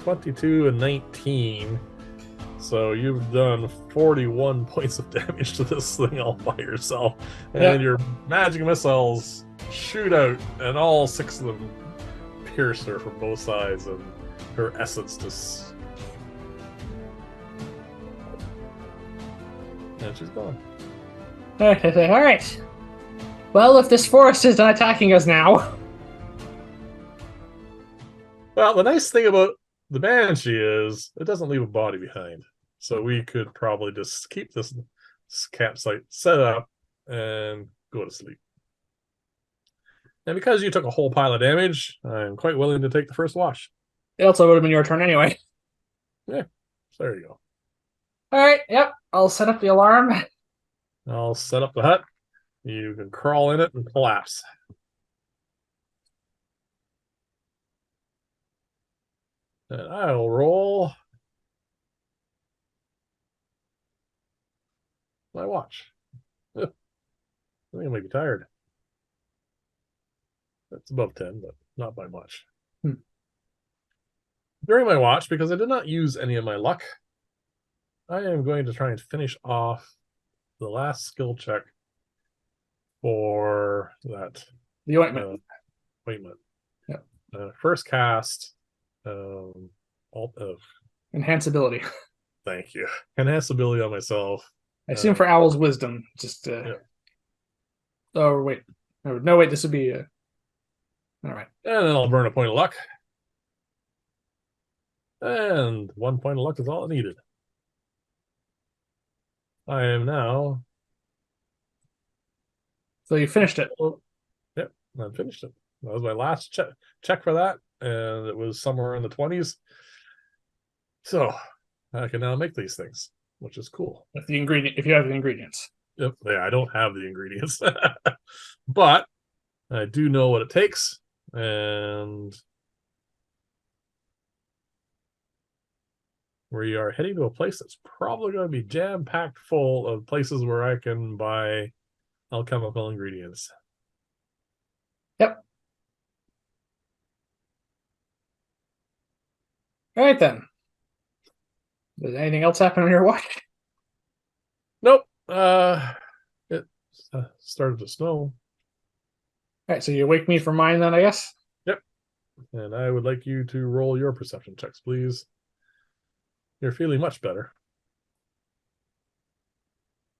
22 and 19, so you've done 41 points of damage to this thing all by yourself. And your magic missiles shoot out, and all 6 of them pierce her from both sides, and her essence just... And she's gone. All right. Well, if this forest is not attacking us now... Well, the nice thing about the Banshee is it doesn't leave a body behind. So we could probably just keep this campsite set up and go to sleep. And because you took a whole pile of damage, I'm quite willing to take the first watch. It also would have been your turn anyway. Yeah, so there you go. All right, yep. I'll set up the alarm. I'll set up the hut. You can crawl in it and collapse. And I'll roll my watch. I think I might be tired. That's above 10, but not by much. During my watch, because I did not use any of my luck, I am going to try and finish off the last skill check for that. The ointment. Ointment. Yep. First cast. Enhance ability. Thank you. Enhance ability on myself. I assume for Owl's wisdom. Just. Oh wait. No wait. This would be. All right. And then I'll burn a point of luck. And 1 point of luck is all it needed. I am now. So you finished it. Yep, I finished it. That was my last check for that, and it was somewhere in the 20s. So I can now make these things, which is cool. With the ingredient, if you have the ingredients. Yep, yeah, I don't have the ingredients, but I do know what it takes, and we are heading to a place that's probably going to be jam-packed full of places where I can buy alchemical ingredients. Yep. All right then. Does anything else happen on your watch? Nope. It started to snow. All right, so you wake me from mine then, I guess. Yep. And I would like you to roll your perception checks, please. You're feeling much better.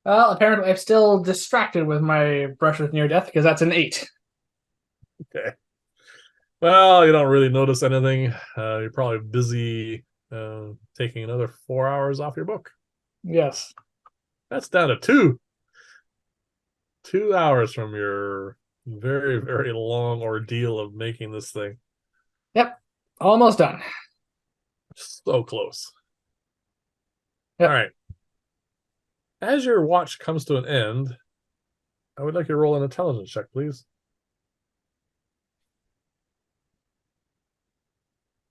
Well, apparently I'm still distracted with my brush with near death because that's an 8. Okay. Well, you don't really notice anything. You're probably busy taking another 4 hours off your book. Yes. That's down to 2. 2 hours from your very, very long ordeal of making this thing. Yep. Almost done. So close. Yep. All right. As your watch comes to an end, I would like you to roll an intelligence check, please.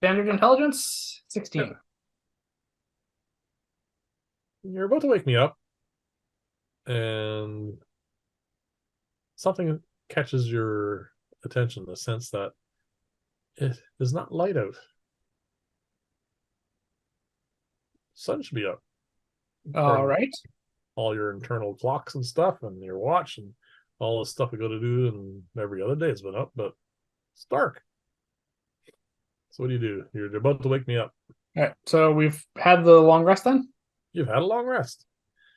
Standard intelligence, 16. Yep. You're about to wake me up, and something catches your attention, the sense that it is not light out. Sun should be up. All right. All your internal clocks and stuff, and your watch, and all the stuff we got to do, and every other day has been up, but it's dark. So what do? You're about to wake me up. All right. So we've had the long rest then? You've had a long rest.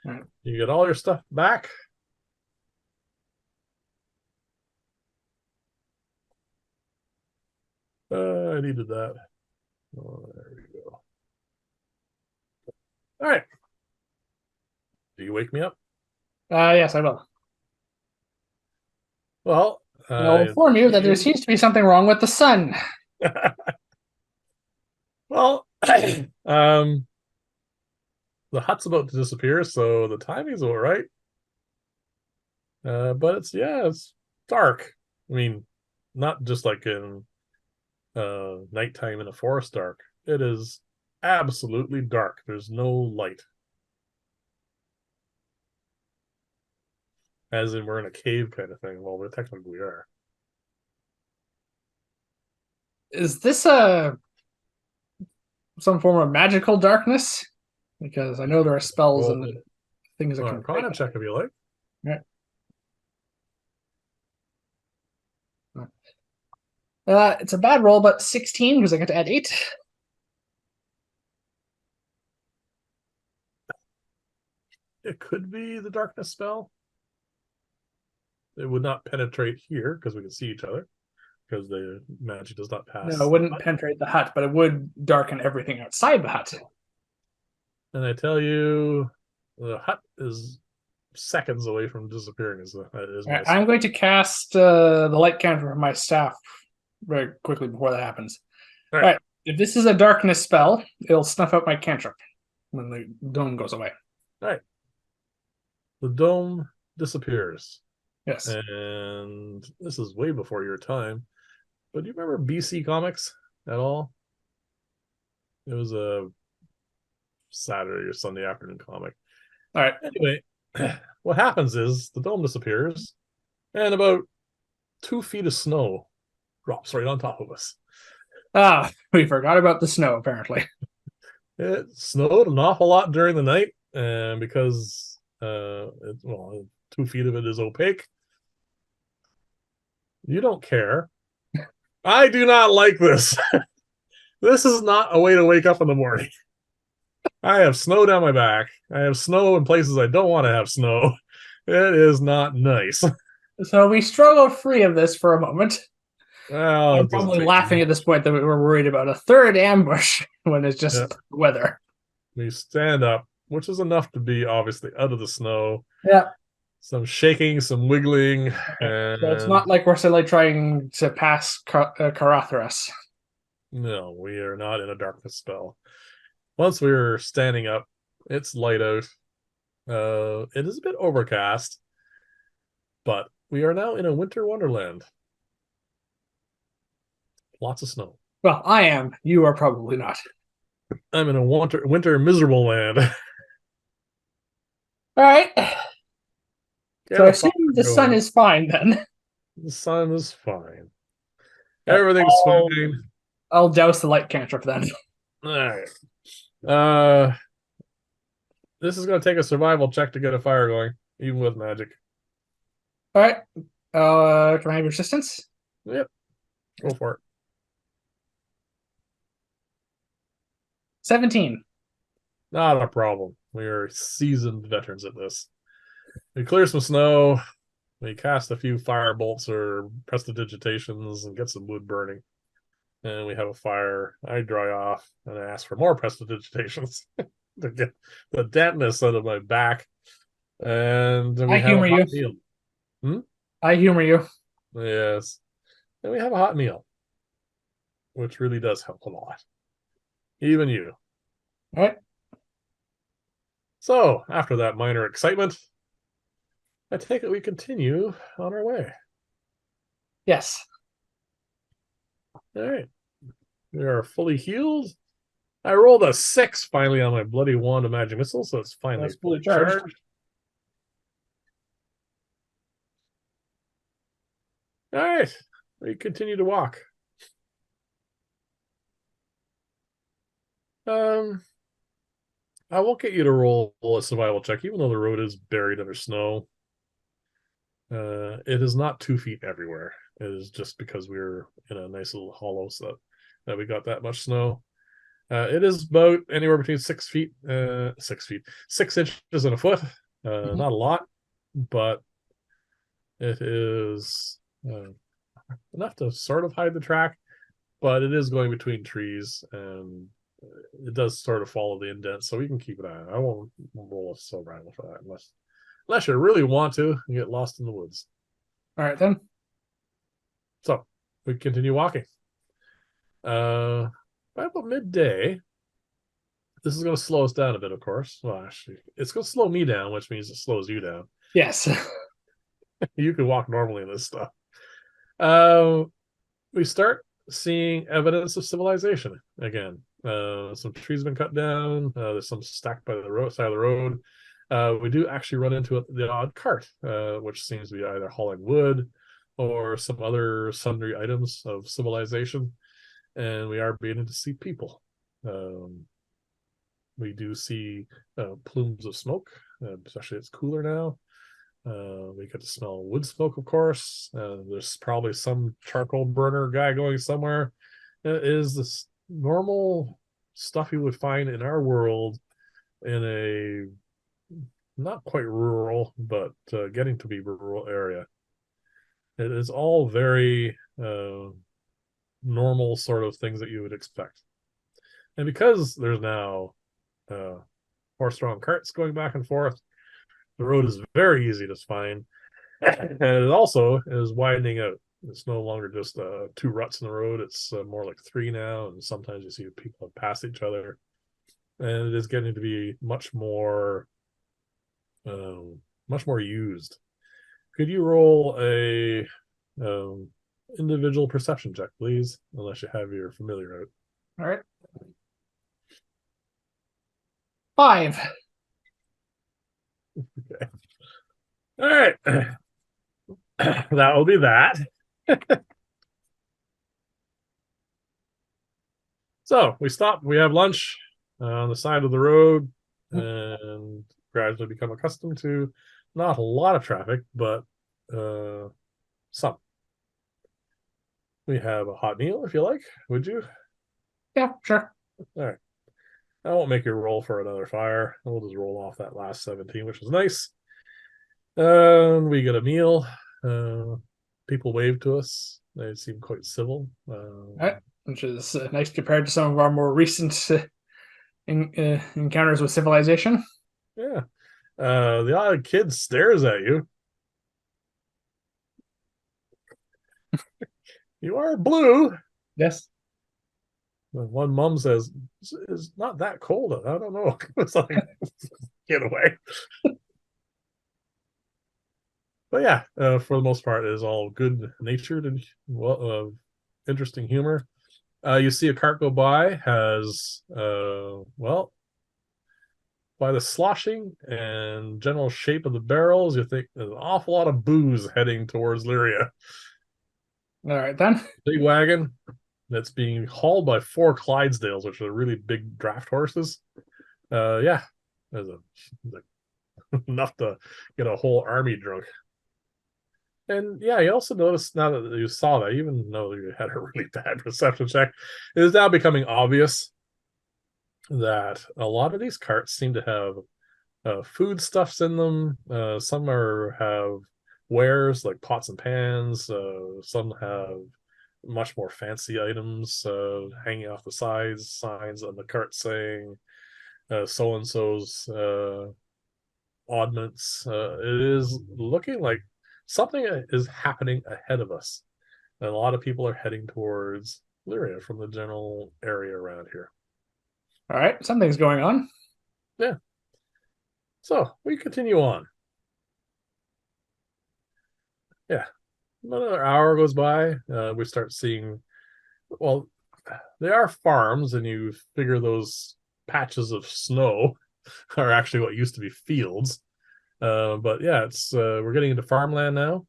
All right. You get all your stuff back. I needed that. Oh, there we go. All right. Do you wake me up? Yes, I will. Well, I'll inform you that there seems to be something wrong with the sun. Well, the hut's about to disappear, so the timing's all right. But it's dark. I mean, not just like in nighttime in a forest dark. It is absolutely dark. There's no light. As in we're in a cave kind of thing. Well, technically we are. Is this some form of magical darkness? Because I know there are spells Roll and things that an can break Arcana it. check if you like. It's a bad roll, but 16 because I get to add 8. It could be the darkness spell. It would not penetrate here because we can see each other, because the magic does not pass. No, it wouldn't penetrate the hut, but it would darken everything outside the hut. And I tell you, the hut is seconds away from disappearing. Right, I'm going to cast the light counter from my staff very quickly before that happens. All right. If this is a darkness spell, it'll snuff out my cantrip when the dome goes away. All right. The dome disappears. Yes. And this is way before your time. But do you remember BC Comics at all? It was a Saturday or Sunday afternoon comic. All right. Anyway, what happens is the dome disappears, and about 2 feet of snow drops right on top of us. We forgot about the snow, apparently. It snowed an awful lot during the night, and because 2 feet of it is opaque. You don't care. I do not like this. This is not a way to wake up in the morning. I have snow down my back. I have snow in places I don't want to have snow. It is not nice. So we struggle free of this for a moment. Well, I'm probably laughing at this point that we were worried about a third ambush when it's just weather. We stand up, which is enough to be obviously out of the snow. Yeah. Some shaking, some wiggling. And so it's not like we're suddenly trying to pass Karathras. No, we are not in a darkness spell. Once we're standing up, it's light out. It is a bit overcast, but we are now in a winter wonderland. lots of snow. Well, I am. You are probably not. I'm in a winter miserable land. All right. Get So I a assume fire the sun going. is fine then. The sun is fine. Right, Everything's fine. I'll douse the light cantrip then. All right. Uh, this is going to take a survival check to get a fire going, even with magic. All right. Can I have resistance? Yep. Go for it. 17. Not a problem. We are seasoned veterans at this. We clear some snow. We cast a few fire bolts or prestidigitations and get some wood burning. And we have a fire. I dry off and I ask for more prestidigitations to get the dampness out of my back. And I we have a humor you. hot meal. Hmm? I humor you. Yes. And we have a hot meal, which really does help a lot. Even you. All right. So, after that minor excitement, I take it we continue on our way. Yes. All right. We are fully healed. I rolled a 6 finally on my bloody wand of magic missile, so it's finally That's fully fully charged. charged. All right. We continue to walk. Um, I won't get you to roll a survival check, even though the road is buried under snow. It is not 2 feet everywhere. It is just because we're in a nice little hollow so that we got that much snow. It is about anywhere between 6 feet, 6 inches and a foot. Not a lot, but it is enough to sort of hide the track. But it is going between trees, and it does sort of follow the indent, so we can keep an eye on it. I won't roll a survival for that unless you really want to and get lost in the woods. All right then. So we continue walking. By about midday, this is going to slow us down a bit, of course. Well, actually, it's going to slow me down, which means it slows you down. Yes. You can walk normally in this stuff. We start seeing evidence of civilization again. Some trees have been cut down. There's some stacked by the side of the road. We do actually run into the odd cart, which seems to be either hauling wood or some other sundry items of civilization. And we are beginning to see people. We do see plumes of smoke, especially it's cooler now. We get to smell wood smoke, of course. There's probably some charcoal burner guy going somewhere. It is this normal stuff you would find in our world in a not quite rural, but getting to be rural area. It is all very normal sort of things that you would expect. And because there's now horse-drawn carts going back and forth, the road is very easy to find, and it also is widening out. It's no longer just 2 ruts in the road; it's more like 3 now, and sometimes you see people pass each other, and it is getting to be much more used. Could you roll a individual perception check, please? Unless you have your familiar out. All right. 5. Okay. All right. That will be that. So we stop. We have lunch on the side of the road, and gradually become accustomed to not a lot of traffic, but some. We have a hot meal, if you like. Would you? Yeah, sure. All right. I won't make you roll for another fire. We'll just roll off that last 17, which was nice. We get a meal. People wave to us. They seem quite civil. All right. Which is nice compared to some of our more recent encounters with civilization. Yeah. The odd kid stares at you. You are blue. Yes. One mom says, "It's not that cold. I don't know." It's like, get away. But yeah, for the most part, it is all good natured and well, interesting humor. You see a cart go by, has well, by the sloshing and general shape of the barrels, you think there's an awful lot of booze heading towards Lyria. All right then. Big wagon that's being hauled by 4 Clydesdales, which are really big draft horses. Yeah, there's enough to get a whole army drunk. And yeah, you also notice now that you saw that, even though you had a really bad perception check, it is now becoming obvious that a lot of these carts seem to have foodstuffs in them. Some have wares like pots and pans. Some have much more fancy items hanging off the sides, signs on the cart saying so and so's oddments. It is looking like something is happening ahead of us. And a lot of people are heading towards Lyria from the general area around here. All right, something's going on. Yeah. So we continue on. Yeah. Another hour goes by. We start seeing, well, they are farms, and you figure those patches of snow are actually what used to be fields. But yeah, it's we're getting into farmland now,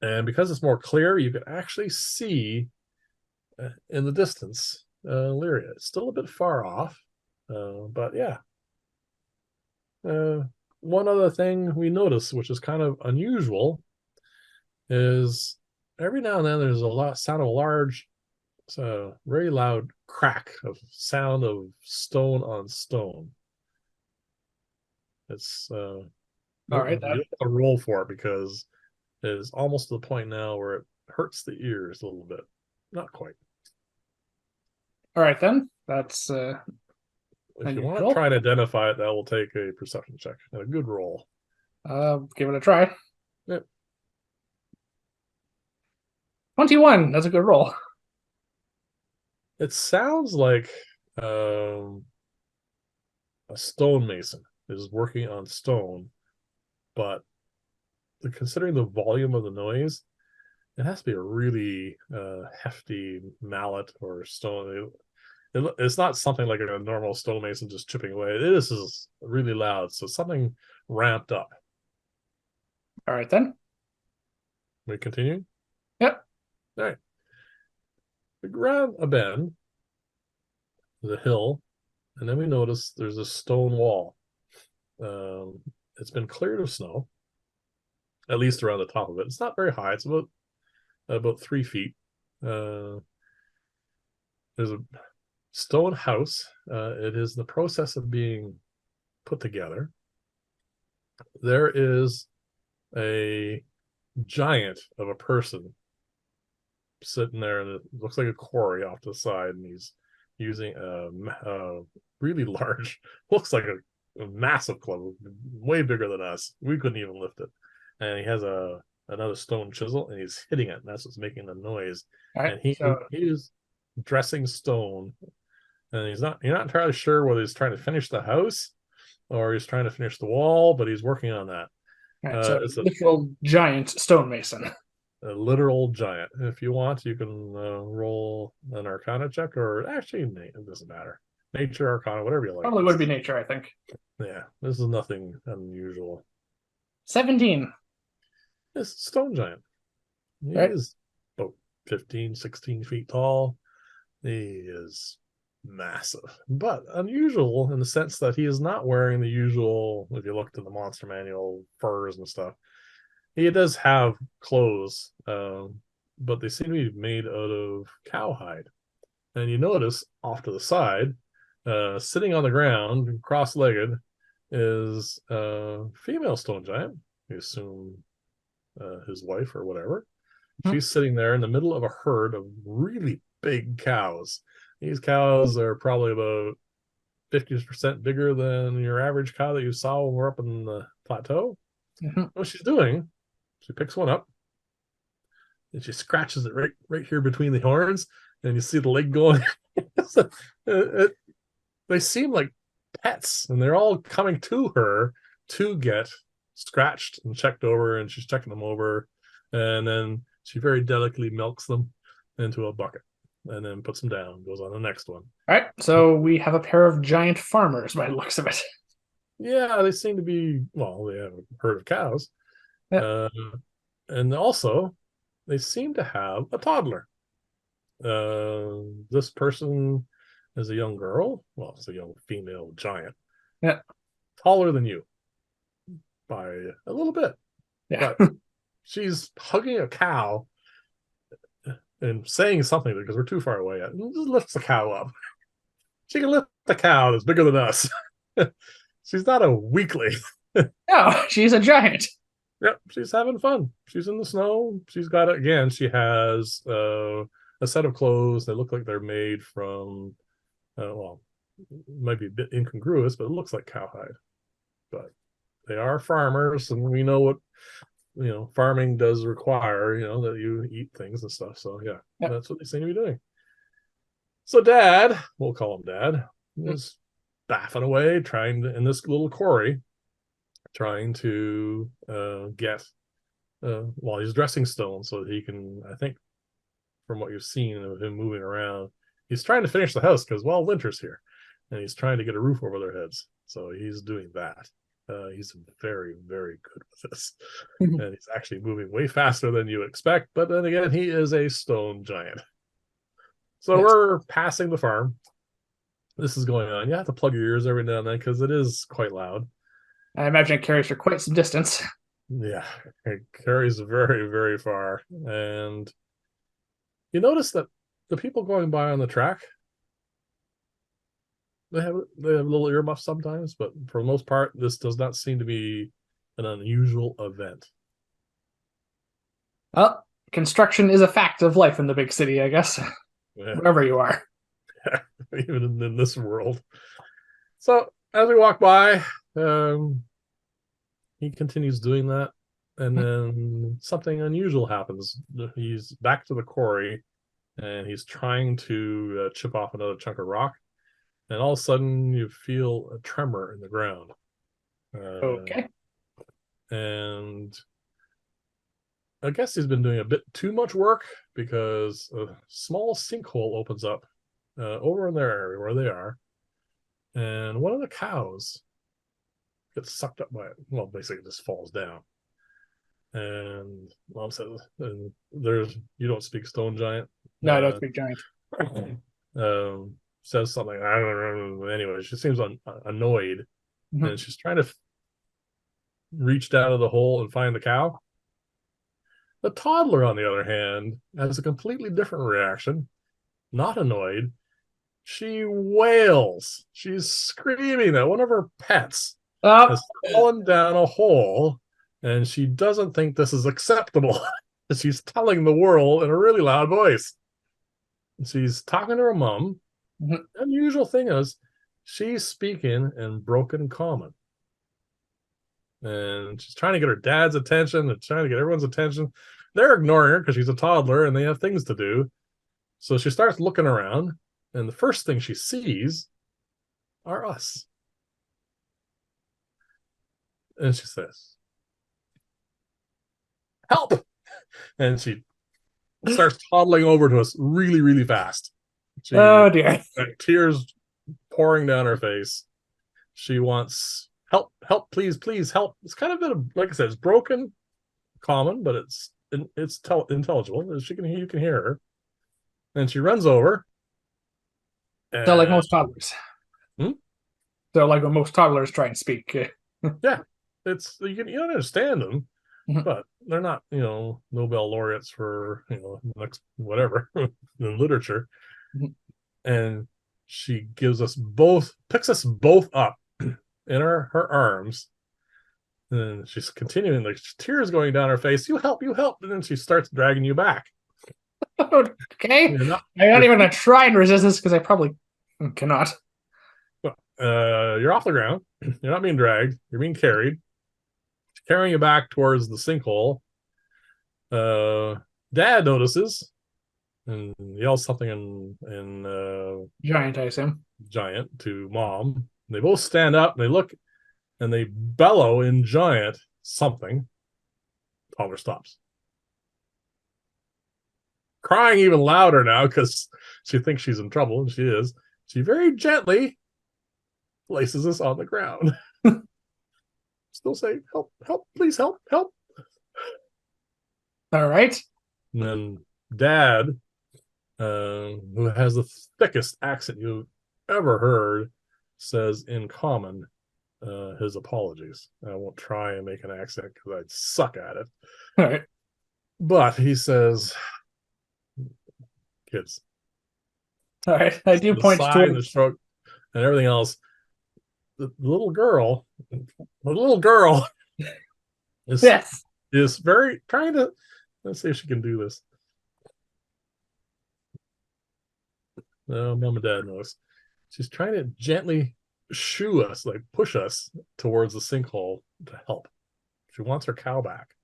and because it's more clear, you can actually see in the distance Lyria. It's still a bit far off, but yeah. One other thing we notice, which is kind of unusual, is every now and then there's a lot sound of a large, very loud crack of sound of stone on stone. It's All right you then. have to roll for it because it is almost to the point now where it hurts the ears a little bit. Not quite. All right then. That's If you want to unusual. try and identify it, that will take a perception check and a good roll. Give it a try. Yep. 21. That's a good roll. It sounds like um, a stonemason is working on stone, but considering the volume of the noise, it has to be a really hefty mallet or stone. It's not something like a normal stonemason just chipping away. This is really loud, so something ramped up. All right then. We continue. Yep. All right. We grab a bend, the hill, and then we notice there's a stone wall. It's been cleared of snow, at least around the top of it. It's not very high. It's about 3 feet. There's a stone house. It is in the process of being put together. There is a giant of a person sitting there, and it looks like a quarry off to the side, and he's using a really large, looks like a massive club, way bigger than us. We couldn't even lift it. And he has another stone chisel, and he's hitting it, and that's what's making the noise. All right. And he So is dressing stone, and you're not entirely sure whether he's trying to finish the house or he's trying to finish the wall, but he's working on that. all right. So It's literal giant stonemason. a literal giant. If you want, you can roll an Arcana check, or actually, it doesn't matter. Nature, Arcana, whatever you like. Probably would be nature, I think. Yeah, this is nothing unusual. 17. This stone giant. He Right. is about 15, 16 feet tall. He is massive, but unusual in the sense that he is not wearing the usual, if you looked in the monster manual, furs and stuff. He does have clothes, but they seem to be made out of cowhide. And you notice off to the side, sitting on the ground, cross-legged, is a female stone giant. You assume his wife or whatever. Mhm. She's sitting there in the middle of a herd of really big cows. These cows are probably about 50% bigger than your average cow that you saw when we're up in the plateau. Mhm. What she's doing, she picks one up and she scratches it right here between the horns, and you see the leg going. They seem like pets, and they're all coming to her to get scratched and checked over, and she's checking them over, and then she very delicately milks them into a bucket. and then puts them down, goes on the next one. All right, so we have a pair of giant farmers by the looks of it. Yeah, they seem to be, well, they have a herd of cows. Yeah. Uh, and also, they seem to have a toddler. This person is a young girl. Well, it's a young female giant. Yeah. Taller than you by a little bit. Yeah. But she's hugging a cow and saying something because we're too far away yet. And just lifts the cow up. She can lift the cow that's bigger than us. She's not a weakling. No, she's a giant. Yep, she's having fun. She's in the snow. She's got it again. She has a set of clothes that look like they're made from, well, might be a bit incongruous, but it looks like cowhide. But they are farmers, and we know what farming does require. That you eat things and stuff. So yeah, Yep. That's what they seem to be doing. So Dad, we'll call him Dad, is baffing away, trying to in this little quarry, trying to get while he's dressing stone so that he can, I think, from what you've seen of him moving around, he's trying to finish the house because, well, winter's here and he's trying to get a roof over their heads. So he's doing that. He's very, very good with this. And he's actually moving way faster than you expect. But then again, he is a stone giant. So Yes. we're passing the farm. This is going on. You have to plug your ears every now and then because it is quite loud. I imagine it carries for quite some distance. Yeah, it carries very, very far. And you notice that the people going by on the track, they have little earmuffs sometimes, but for the most part, this does not seem to be an unusual event. Well, construction is a fact of life in the big city, I guess. Yeah. Wherever you are. Even in this world. So as we walk by, he continues doing that, and then something unusual happens. He's back to the quarry, and he's trying to chip off another chunk of rock, and all of a sudden you feel a tremor in the ground. Okay. And I guess he's been doing a bit too much work because a small sinkhole opens up over in their area where they are, and one of the cows gets sucked up by it. Well, basically, just falls down. And Mom says, "And there's you don't speak stone giant." No, I don't speak giant. Says something. I don't know. Anyway, she seems annoyed, and she's trying to reach down to the hole and find the cow. The toddler, on the other hand, has a completely different reaction. Not annoyed. She wails. She's screaming that one of her pets has fallen down a hole, and she doesn't think this is acceptable. She's telling the world in a really loud voice. She's talking to her mom. The unusual thing is she's speaking in broken common. And she's trying to get her dad's attention and trying to get everyone's attention. They're ignoring her because she's a toddler and they have things to do. So she starts looking around, and the first thing she sees are us. And she says, "Help!" And she starts toddling over to us really, really fast. Oh, dear. Tears pouring down her face. She wants help, please, please, help. It's kind of like I said, it's broken common, but it's intelligible. You can hear her. And she runs over. So like most toddlers. Hmm? So like when most toddlers try and speak. Yeah. It's you don't understand them, but they're not, Nobel laureates for, next whatever in literature. And she picks us both up in her arms. And she's continuing, like tears going down her face. You help. And then she starts dragging you back. Okay. I'm not even going to try and resist this because I probably cannot. You're off the ground. You're not being dragged. You're being carried. She's carrying you back towards the sinkhole. Dad notices and yells something in giant, I assume. Giant to Mom. They both stand up. And they look and they bellow in giant something. Toddler stops. crying even louder now because she thinks she's in trouble, and she is. She very gently places us on the ground. Still saying, help, help, please help, help. All right. And then Dad, who has the thickest accent you've ever heard, says in common his apologies. I won't try and make an accent because I'd suck at it. All right. But he says, kids, All right. I do the point sigh and the towards. stroke and everything else. The little girl is Yes. is very trying to. Let's see if she can do this. No, Mom and Dad knows. She's trying to gently shoo us, like push us towards the sinkhole to help. She wants her cow back.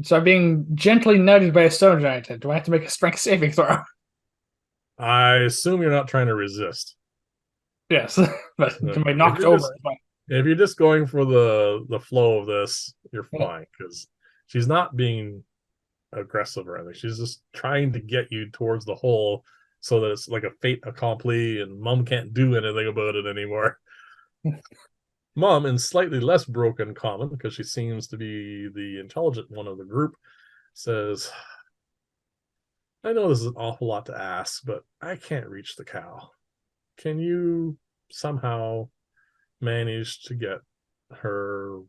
So I'm being gently nudged by a stone giant. Do I have to make a strength saving throw? I assume you're not trying to resist. Yes, but Okay. am I knocked over? If you're just going for the flow of this, you're fine because she's not being aggressive or anything. She's just trying to get you towards the hole so that it's like a fait accompli and Mom can't do anything about it anymore. Mom, in slightly less broken common, because she seems to be the intelligent one of the group, says, I know this is an awful lot to ask, but I can't reach the cow. Can you somehow manage to get her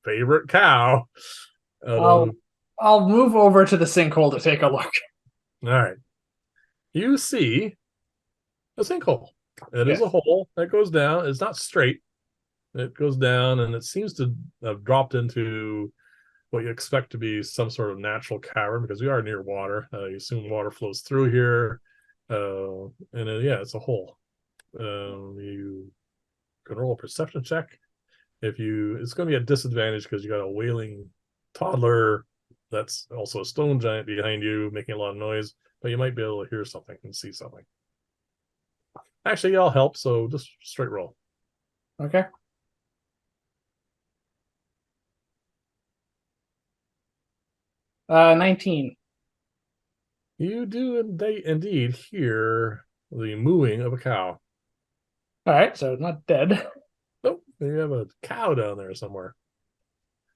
favorite cow out of... I'll move over to the sinkhole to take a look. All right. You see a sinkhole. It is a hole that goes down. It's not straight. It goes down, and it seems to have dropped into what you expect to be some sort of natural cavern because we are near water. You assume water flows through here. Yeah, it's a hole. You can roll a perception check. It's going to be a disadvantage because you got a wailing toddler that's also a stone giant behind you making a lot of noise, but you might be able to hear something and see something. Actually, I'll help, so just straight roll. Okay. Uh, 19. You do indeed hear the mooing of a cow. All right, so not dead. Oh, you have a cow down there somewhere.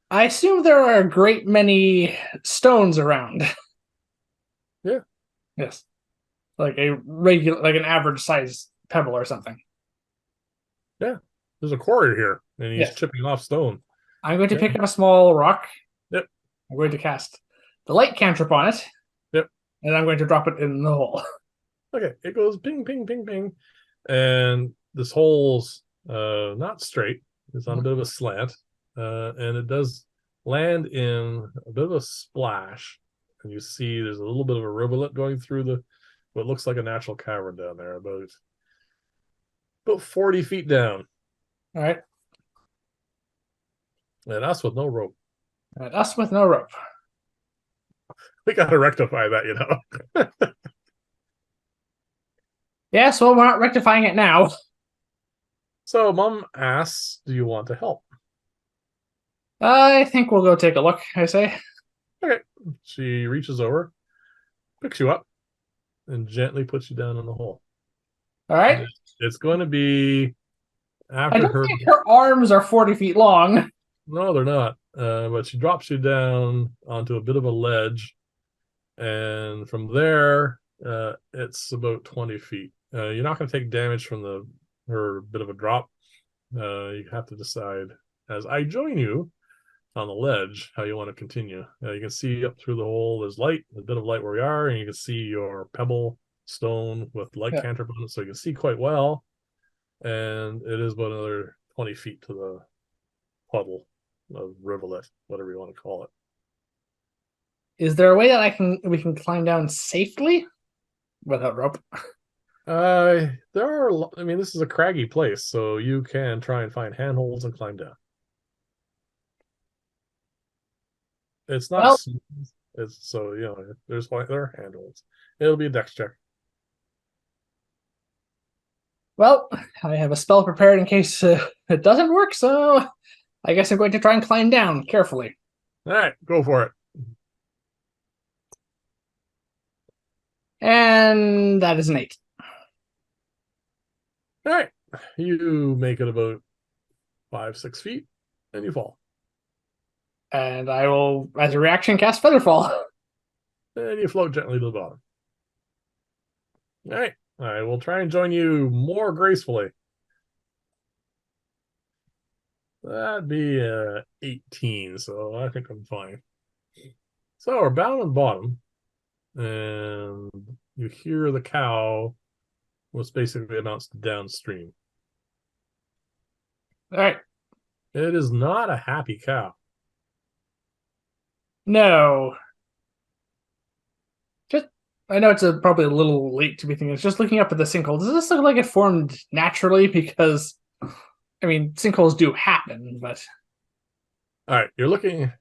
I assume there are a great many stones around. Yeah. Yes. Like an average size pebble or something. Yeah. There's a quarry here, and he's Yes. chipping off stone. I'm going to pick up a small rock. Yep. I'm going to cast the light cantrip on it. Yep. And I'm going to drop it in the hole. Okay. It goes ping, ping, ping, ping. And this hole's not straight. It's on a bit of a slant. And it does land in a bit of a splash. And you see there's a little bit of a rivulet going through what looks like a natural cavern down there, about 40 feet down. All right. And us with no rope. And us with no rope. We got to rectify that, you know. Yes, well, we're not rectifying it now. So Mom asks, do you want to help? I think we'll go take a look, I say. Okay. She reaches over, picks you up, and gently puts you down in the hole. All right. It's going to be after I don't her... think her arms are 40 feet long. No, they're not. But she drops you down onto a bit of a ledge. And from there, it's about 20 feet. You're not going to take damage from her bit of a drop. You have to decide, as I join you on the ledge, how you want to continue. You can see up through the hole, there's light, a bit of light where we are, and you can see your pebble stone with light cantrip on it, so you can see quite well. And it is about another 20 feet to the puddle of rivulet, whatever you want to call it. Is there a way that we can climb down safely without rope? There are. I mean, this is a craggy place, so you can try and find handholds and climb down. It's not. Well, it's so there are handholds. It'll be a dex check. Well, I have a spell prepared in case it doesn't work, so I guess I'm going to try and climb down carefully. All right, go for it. And that is an 8. All right. You make it about 5-6 feet, and you fall. And I will, as a reaction, cast Featherfall. And you float gently to the bottom. All right. I will try and join you more gracefully. That'd be 18, so I think I'm fine. So we're bound on the bottom, and you hear the cow, which basically amounts to downstream. All right. It is not a happy cow. No. Just, I know it's probably a little late to be thinking. It's just looking up at the sinkhole. Does this look like it formed naturally? Because, I mean, sinkholes do happen, but All right, you're looking at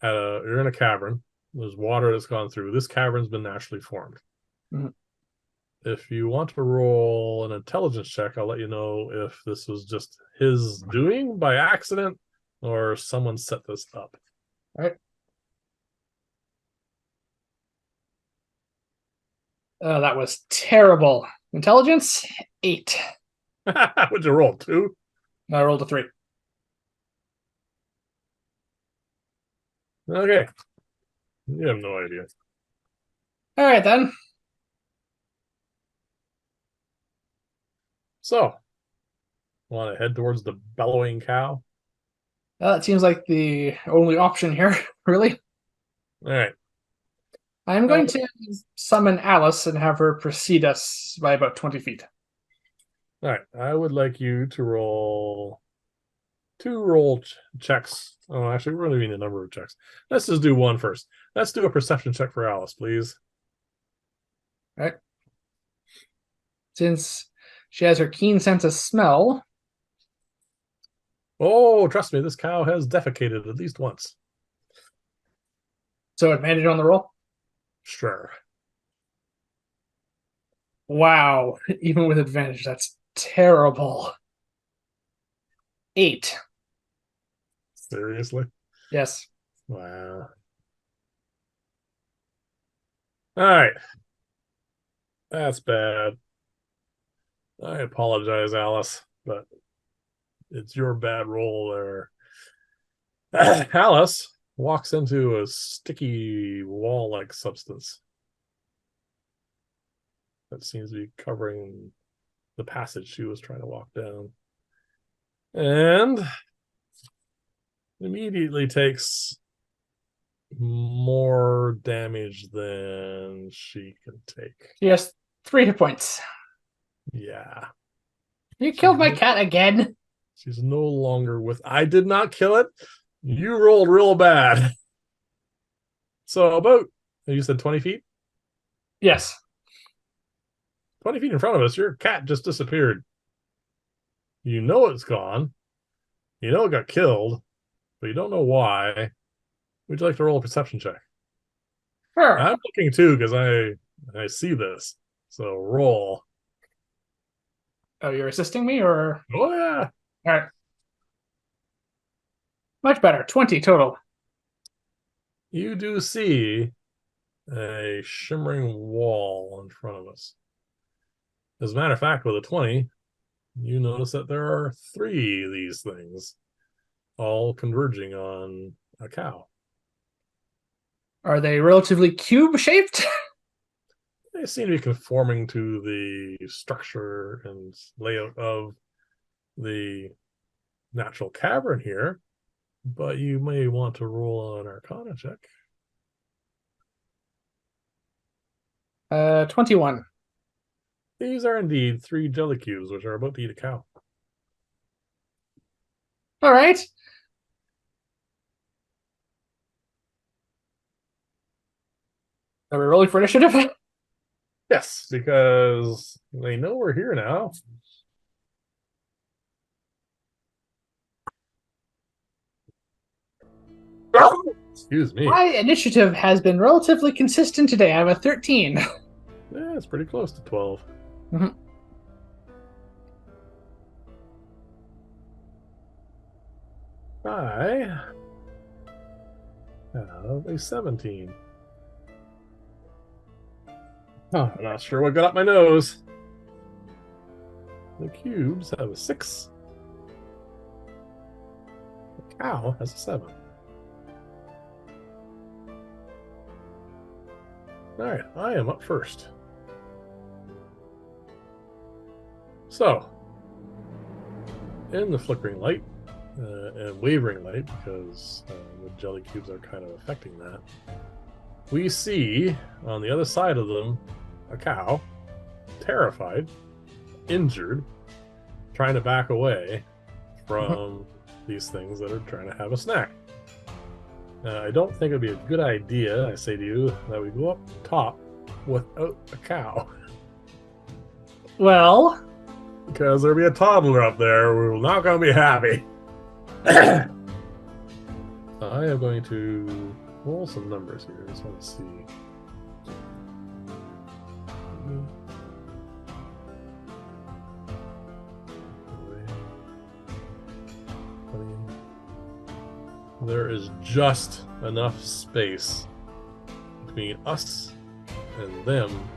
you're in a cavern. There's water that's gone through. This cavern's been naturally formed. Mhm. If you want to roll an intelligence check, I'll let you know if this was just his doing by accident or someone set this up. all right. Oh, that was terrible. Intelligence 8. Would you roll 2? I rolled a 3. Okay. You have no idea. All right then. So, want to head towards the bellowing cow? That seems like the only option here, really. All right. I'm going to summon Alice and have her precede us by about 20 feet. All right. I would like you to roll 2 checks. Oh, actually, we're going to need a number of checks. Let's just do one first. Let's do a perception check for Alice, please. All right. Since she has her keen sense of smell. Oh, trust me, this cow has defecated at least once. So advantage on the roll. Sure. Wow. Even with advantage, that's terrible. 8. Seriously? Yes. Wow. All right. That's bad. I apologize, Alice, but it's your bad roll there. Alice walks into a sticky wall-like substance that seems to be covering the passage she was trying to walk down. And immediately takes more damage than she can take. She has 3 hit points. Yeah. You killed my cat again. She's no longer with. I did not kill it. You rolled real bad. So about, you said 20 feet? Yes. 20 feet in front of us, your cat just disappeared. You know it's gone. You know it got killed, but you don't know why. Would you like to roll a perception check? Sure. I'm looking too because I see this. So roll. Oh, you're assisting me, or? Oh yeah. All right. Much better. 20 total. You do see a shimmering wall in front of us. As a matter of fact, with a 20, you notice that there are 3 of these things all converging on a cow. Are they relatively cube shaped? They seem to be conforming to the structure and layout of the natural cavern here, but you may want to roll an Arcana check. 21. These are indeed 3 jelly cubes, which are about to eat a cow. All right. Are we rolling for initiative? Yes, because they know we're here now. Excuse me. My initiative has been relatively consistent today. I have a 13. Yeah, it's pretty close to 12. Mhm. I have a 17. Oh, I'm not sure what got up my nose. The cubes have a 6. The cow has a 7. Alright, I am up first. So, in the flickering light and wavering light, because the jelly cubes are kind of affecting that, we see on the other side of them a cow, terrified, injured, trying to back away from these things that are trying to have a snack. I don't think it'd be a good idea, I say to you, that we go up top without a cow. Well, Because there'll be a toddler up there who's not going to be happy. I am going to roll some numbers here. I just want to see. There is just enough space between us and them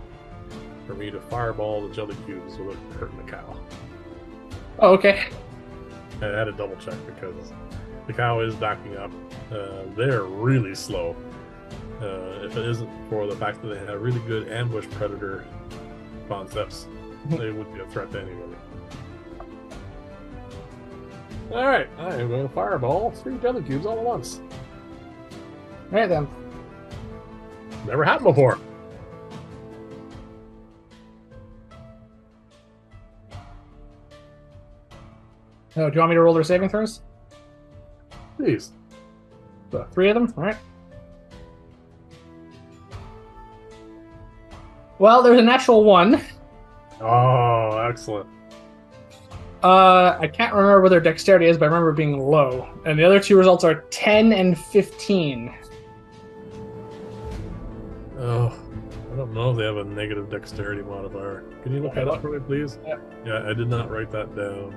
for me to fireball the jelly cubes without hurting the cow. oh, okay. I had to double check because the cow is backing up. They're really slow. If it isn't for the fact that they have really good ambush predator concepts, they would be a threat to anybody. Alright, I am going to fireball 3 jelly cubes all at once. All right then. Never happened before. Oh, do you want me to roll their saving throws? Please. So 3 of them. All right. Well, there's a natural 1. Oh, excellent. I can't remember what their dexterity is, but I remember it being low. And the other 2 results are 10 and 15. Oh, I don't know if they have a negative dexterity modifier. Can you look that up for me, please? Yeah. Yeah, I did not write that down.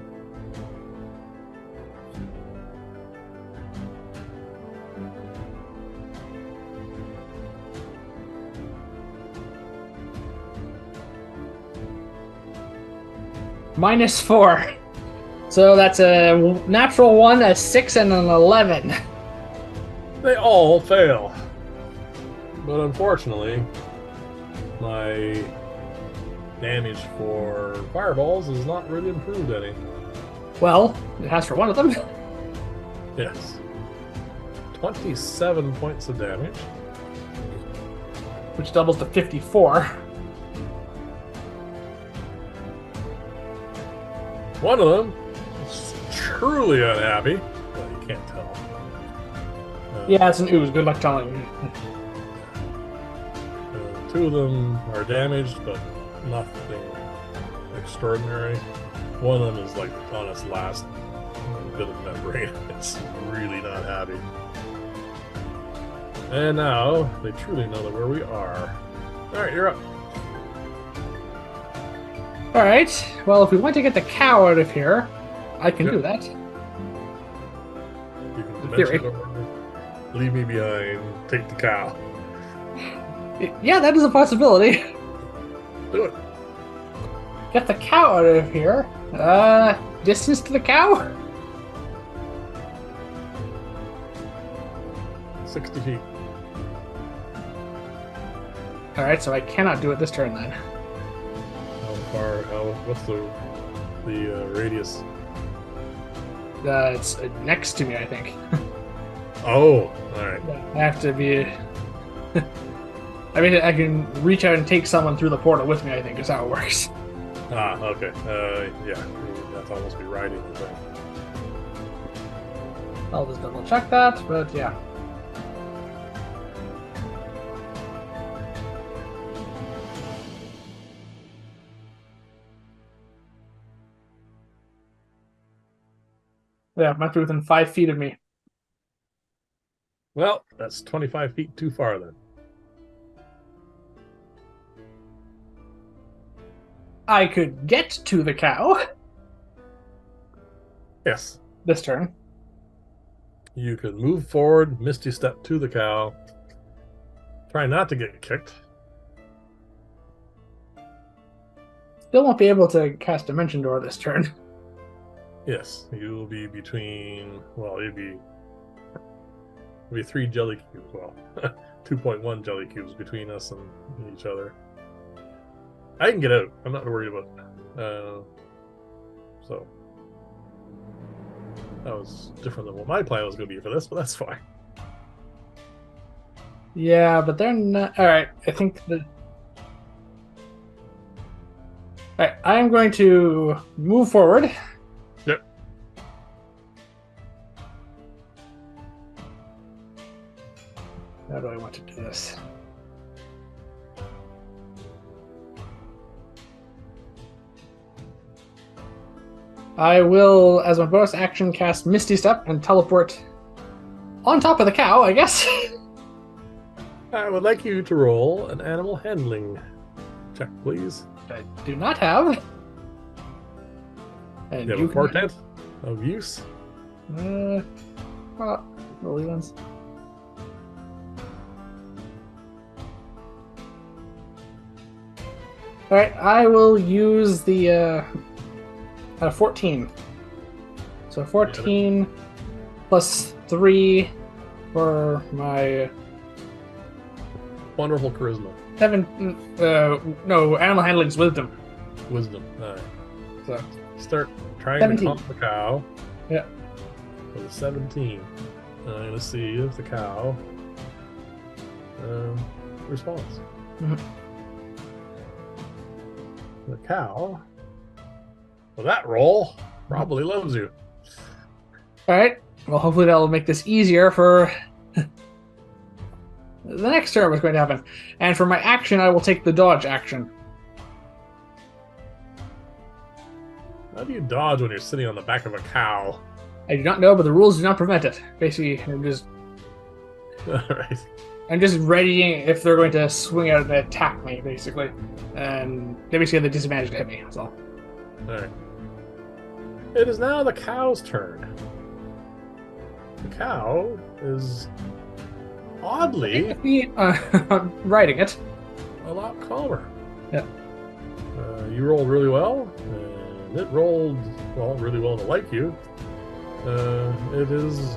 -4. So that's a natural 1, a 6, and an 11. They all fail. But unfortunately, my damage for fireballs is not really improved any. Well, it has for one of them. Yes. 27 points of damage. Which doubles to 54. One of them is truly unhappy. Well, you can't tell. Yeah, it's an ooze. Good luck telling me. 2 of them are damaged, but nothing extraordinary. One of them is like on its last bit of membrane. It's really not happy. And now they truly know that where we are. Alright, you're up. Alright, well, if we want to get the cow out of here, I can do that. You can In theory. dimension door, leave me behind, take the cow. Yeah, that is a possibility. Do it. Get the cow out of here. Distance to the cow? 60 feet. Alright, so I cannot do it this turn then. How far? What's the radius? It's next to me, I think. Oh, alright. I have to be... I mean, I can reach out and take someone through the portal with me, I think, is how it works. Ah, okay. Yeah, that's almost be riding the thing. I'll just double check that, but yeah. Yeah, might be within 5 feet of me. Well, that's 25 feet too far then. I could get to the cow Yes. this turn. You could move forward, misty step to the cow. Try not to get kicked. still won't be able to cast Dimension Door this turn. Yes, you will be between. Well, it'll be 3 jelly cubes. Well, 2.1 jelly cubes between us and each other. I can get out. I'm not worried about it. So that was different than what my plan was going to be for this, but that's fine. Yeah, but they're not. All right, I think the. All right, I am going to move forward. Yep. How do I want to do this? I will, as my bonus action, cast Misty Step and teleport on top of the cow, I guess. I would like you to roll an animal handling check, please. I do not have. And You have a portent of use. Rolly ones. All right, I will use the 14. So 14 plus 3 for my Wonderful charisma. 7. No, animal handling's wisdom. Wisdom. All right. So Start trying 17. to calm the cow. Yeah. With a 17. I'm going to see if the cow responds. Mhm. The cow, with that roll, probably loves you. All right. Well, hopefully that'll make this easier for the next turn. What's going to happen? And for my action, I will take the dodge action. How do you dodge when you're sitting on the back of a cow? I do not know, but the rules do not prevent it. Basically, All right. I'm just readying if they're going to swing out and attack me, basically. And they basically have the disadvantage to hit me, that's all. Alright. It is now the cow's turn. The cow is oddly I'm riding it. a lot calmer. Yeah. You rolled really well, and it rolled, well, really well to like you. It is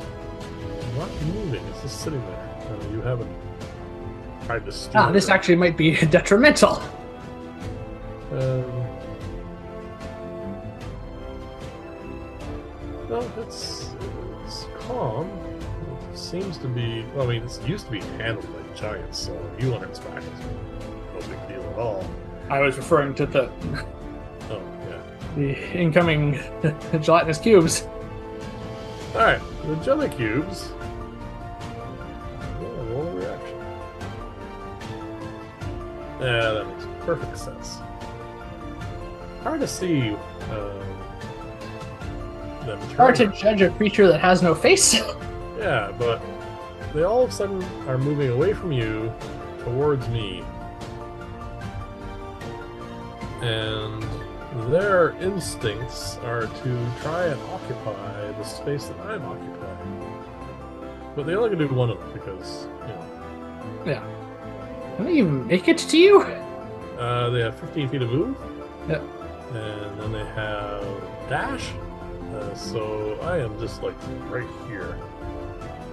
not moving, it's just sitting there. You haven't tried to steal This it. actually might be detrimental. No, it's calm. It seems to be. Well, I mean, it used to be handled like giants, so you on its back is no big deal at all. I was referring to the Oh yeah. incoming gelatinous cubes. All right, the jelly cubes. Yeah, roll a reaction. Yeah, that makes perfect sense. Hard to see them Hard to turn. judge a creature that has no face. Yeah, but they all of a sudden are moving away from you towards me. And their instincts are to try and occupy the space that I'm occupying. But they only can do one of them because, you know. Yeah. Can they even make it to you? They have 15 feet of move. Yep. And then they have dash. So I am just like right here.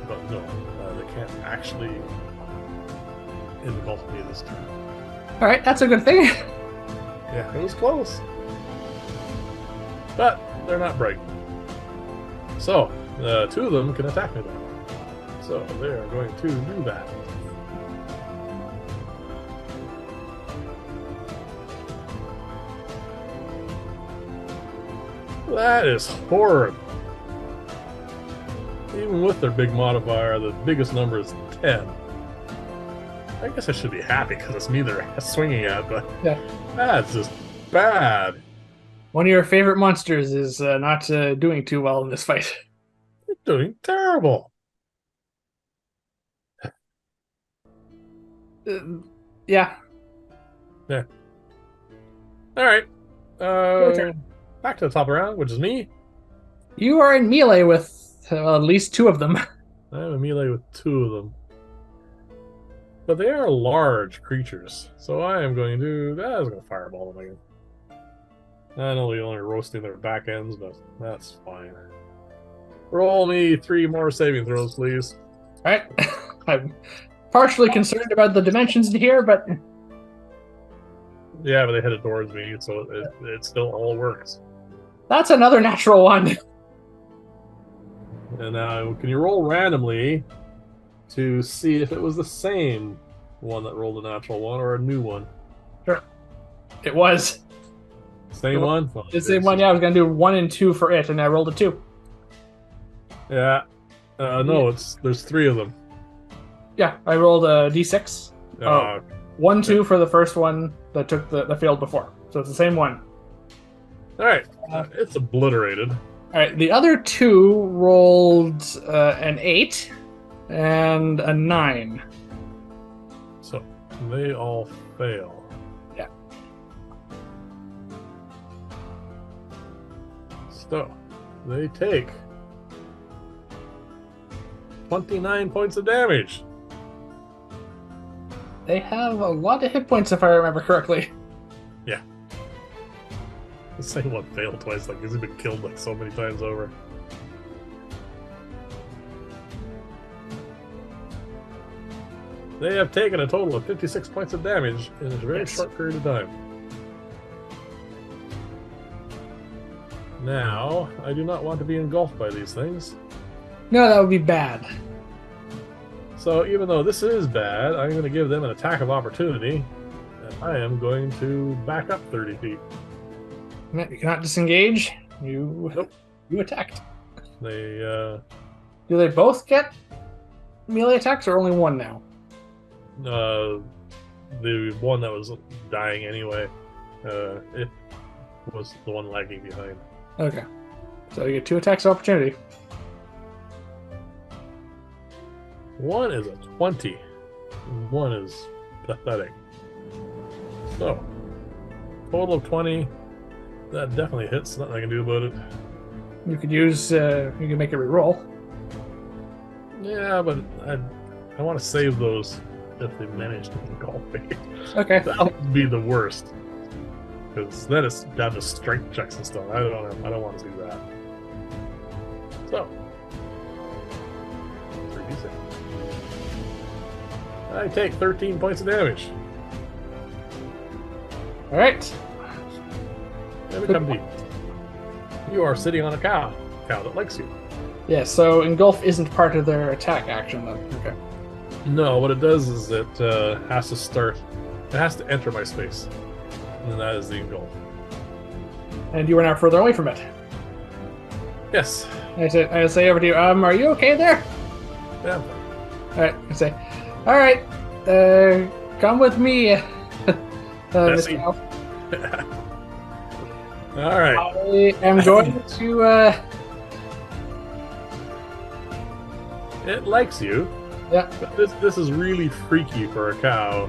But no, they can't actually engulf me this time. Alright, that's a good thing. Yeah, it was close. But they're not bright. So, 2 of them can attack me now. So they are going to do that. That is horrid. Even with their big modifier, the biggest number is 10. I guess I should be happy because it's me they're swinging at, but Yeah. that's just bad. One of your favorite monsters is not doing too well in this fight. They're doing terrible. Yeah. Yeah. All right. Your turn. Back to the top round, which is me. You are in melee with at least 2 of them. I have a melee with 2 of them. But they are large creatures, so I am going to. I was going to fireball them again. I know you're only roasting their back ends, but that's fine. Roll me 3 more saving throws, please. All right. I'm partially concerned about the dimensions here, but Yeah, but they hit it towards me, so it still all works. that's another natural one. And now, can you roll randomly to see if it was the same one that rolled a natural one or a new one? Sure. It was. Same one? Well, The same one, yeah. I was going to do 1 and 2 for it, and I rolled a 2. Yeah. No, there's 3 of them. Yeah, I rolled a d6. Uh, 1, 2 for the first one that took the failed before. So it's the same one. All right. It's obliterated. All right, the other 2 rolled an 8 and a 9. So they all fail. Yeah. So they take 29 points of damage. They have a lot of hit points, if I remember correctly. Yeah. The same one failed twice. Like, he's been killed like so many times over. They have taken a total of 56 points of damage in a very short period of time. Now, I do not want to be engulfed by these things. No, that would be bad. So even though this is bad, I'm going to give them an attack of opportunity. And I am going to back up 30 feet. You cannot disengage. You attacked. They, Do they both get melee attacks, or only one now? the one that was dying anyway, it was the one lagging behind. Okay. So you get 2 attacks of opportunity. One is a 20. One is pathetic. So, total of 20. That definitely hits. Nothing I can do about it. You could use, you can make a reroll. Yeah, but I want to save those if they manage to engulf me. Okay. That would be the worst. Because that is down to strength checks and stuff. I don't want to do that. So, 3d6. I take 13 points of damage. All right. Let me come to you. You are sitting on a cow that likes you. Yeah, so engulf isn't part of their attack action then. Okay. No, what it does is it has to start. It has to enter my space, and that is the engulf. And you are now further away from it. Yes. I say over to you, are you okay there? Yeah. All right. I say, all right, come with me, Mr. Elf. All right. I am going to. It likes you. Yeah. But this is really freaky for a cow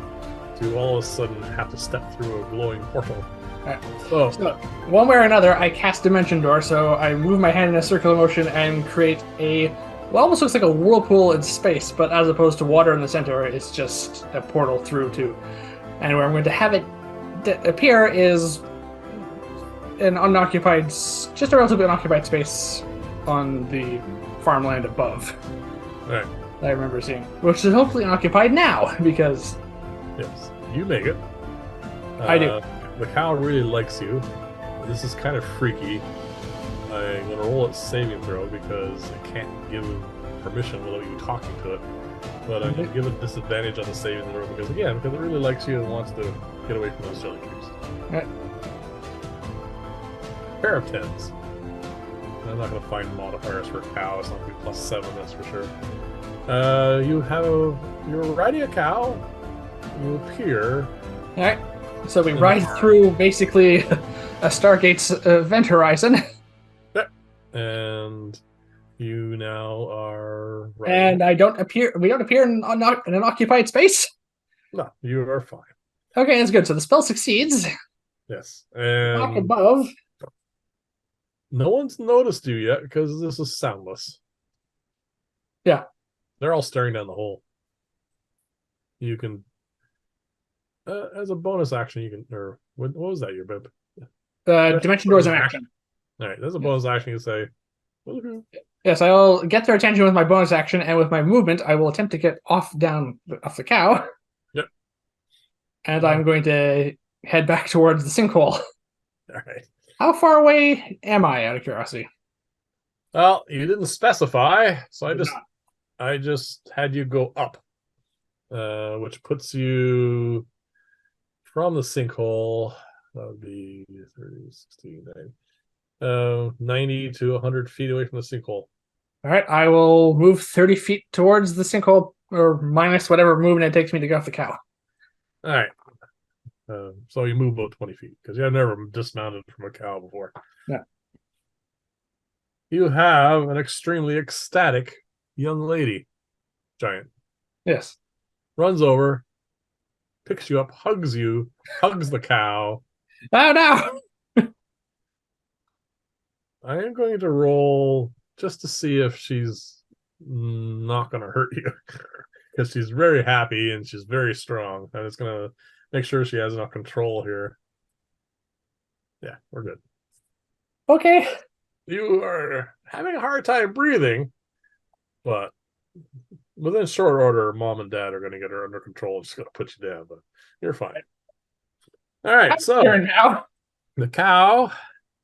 to all of a sudden have to step through a glowing portal. Right. So one way or another, I cast Dimension Door, so I move my hand in a circular motion and create what almost looks like a whirlpool in space, but as opposed to water in the center, it's just a portal through to. And where I'm going to have it appear is an just a relatively unoccupied space on the farmland above. Right. I remember seeing, which is hopefully unoccupied now, because... Yes, you make it. I do. The cow really likes you. This is kind of freaky. I'm going to roll its saving throw because it can't give permission without you talking to it. But I'm going to give it disadvantage on the saving throw because it really likes you and wants to get away from those jelly creeps. Right. Pair of 10s. I'm not going to find modifiers for cow. It's not going to be +7, that's for sure. You're riding a cow. You appear. All right. So we ride through basically a Stargate's event horizon. Yep. And you now are riding. And we don't appear in an occupied space. No, you are fine. Okay, that's good. So the spell succeeds. Yes. Back And above. no one's noticed you yet because this is soundless. Yeah. They're all staring down the hole. You can, as a bonus action, you can, or what was that, your bib? Dimension Door is an action. All right, there's a bonus action. You say, woohoo. Yes, I'll get their attention with my bonus action, and with my movement, I will attempt to get off the cow. Yep. And I'm going to head back towards the sinkhole. All right. How far away am I, out of curiosity? Well, you didn't specify, so Did I just had you go up, which puts you from the sinkhole. That would be 30, 60, 90 to 100 feet away from the sinkhole. All right, I will move 30 feet towards the sinkhole, or minus whatever movement it takes me to get off the cow. All right. So you move about 20 feet because you've never dismounted from a cow before. Yeah. You have an extremely ecstatic young lady, giant. Yes. Runs over, picks you up, hugs the cow. Oh, no! I am going to roll just to see if she's not going to hurt you because she's very happy and she's very strong. And it's going to make sure she has enough control here. Yeah, we're good. Okay. You are having a hard time breathing, but within short order, mom and dad are going to get her under control. Just going to put you down, but you're fine. All right, so now. The cow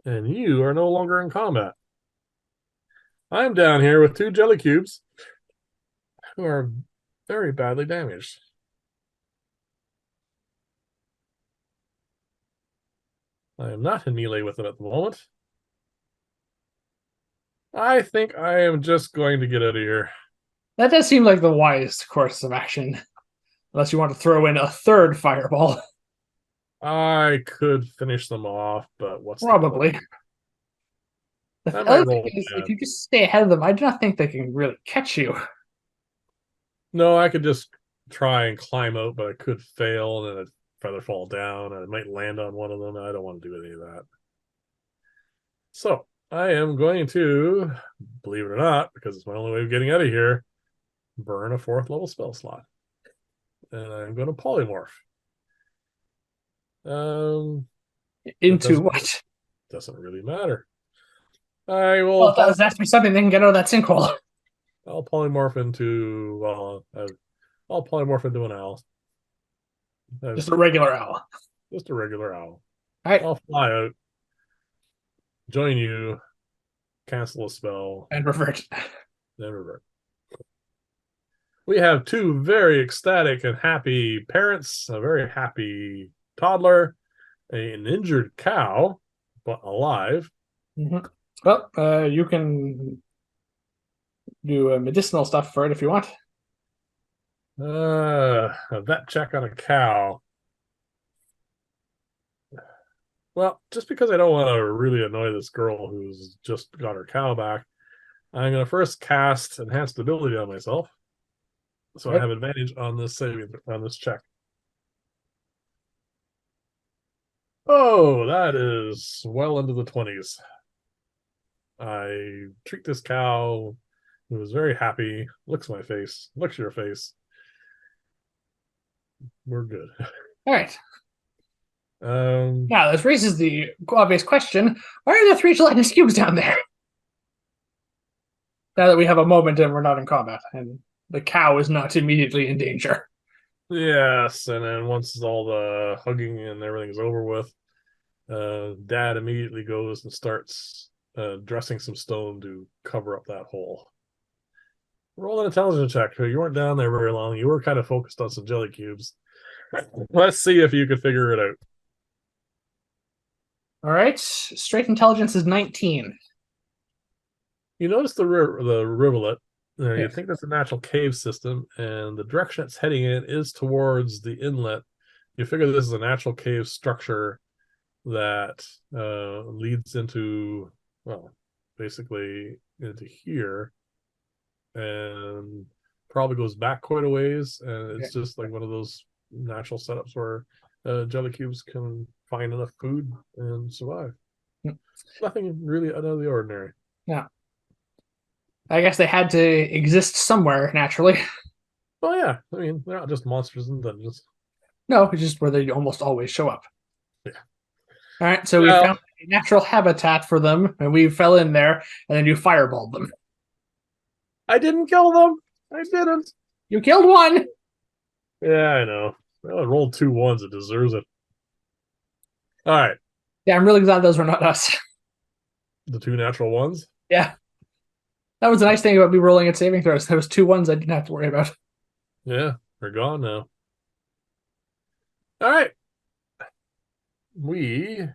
and you are no longer in combat. I'm down here with 2 jelly cubes who are very badly damaged. I am not in melee with them at the moment. I think I am just going to get out of here. That does seem like the wisest course of action. Unless you want to throw in a third fireball. I could finish them off, but what's Probably. The I might other roll thing is, again. if you just stay ahead of them, I do not think they can really catch you. No, I could just try and climb out, but I could fail and then I'd rather fall down and I might land on one of them. I don't want to do any of that. So I am going to, believe it or not, because it's my only way of getting out of here, burn a 4th level spell slot. And I'm going to polymorph. Into what? Doesn't really matter. I will. Well, it does. That has to be something they can get out of that sinkhole. I'll polymorph into. I'll polymorph into an owl. Just a regular owl. Just a regular owl. All right. I'll fly out, join you, cancel a spell, and revert. Then revert. We have 2 very ecstatic and happy parents, a very happy toddler, an injured cow, but alive. Mm-hmm. Well, you can do medicinal stuff for it if you want. A vet check on a cow. Well, just because I don't want to really annoy this girl who's just got her cow back, I'm going to first cast Enhanced Ability on myself. So I have advantage on this check. Oh, that is well into the 20s. I treat this cow who is very happy, licks my face, licks your face. We're good. All right. Now, this raises the obvious question: why are there 3 gelatinous cubes down there? Now that we have a moment and we're not in combat, and the cow is not immediately in danger. Yes, and then once all the hugging and everything is over with, Dad immediately goes and starts dressing some stone to cover up that hole. Roll an intelligence check. You weren't down there very long. You were kind of focused on some jelly cubes. Let's see if you could figure it out. All right. Straight intelligence is 19. You notice the rivulet. You think that's a natural cave system, and the direction it's heading in is towards the inlet. You figure this is a natural cave structure that leads into, well, basically into here, and probably goes back quite a ways. And it's just like one of those natural setups where jelly cubes can find enough food and survive. Nothing really out of the ordinary. Yeah. I guess they had to exist somewhere naturally. Oh yeah, I mean, they're not just monsters in dungeons. No, it's just where they almost always show up. Yeah. All right, so we found a natural habitat for them, and we fell in there, and then you fireballed them. I didn't kill them. I didn't. You killed one. Yeah, I know. Well, I rolled 2 ones. It deserves it. All right. Yeah, I'm really glad those were not us. The 2 natural ones. Yeah, that was the nice thing about me rolling at saving throws. There was 2 ones I didn't have to worry about. Yeah, they're gone now. All right. We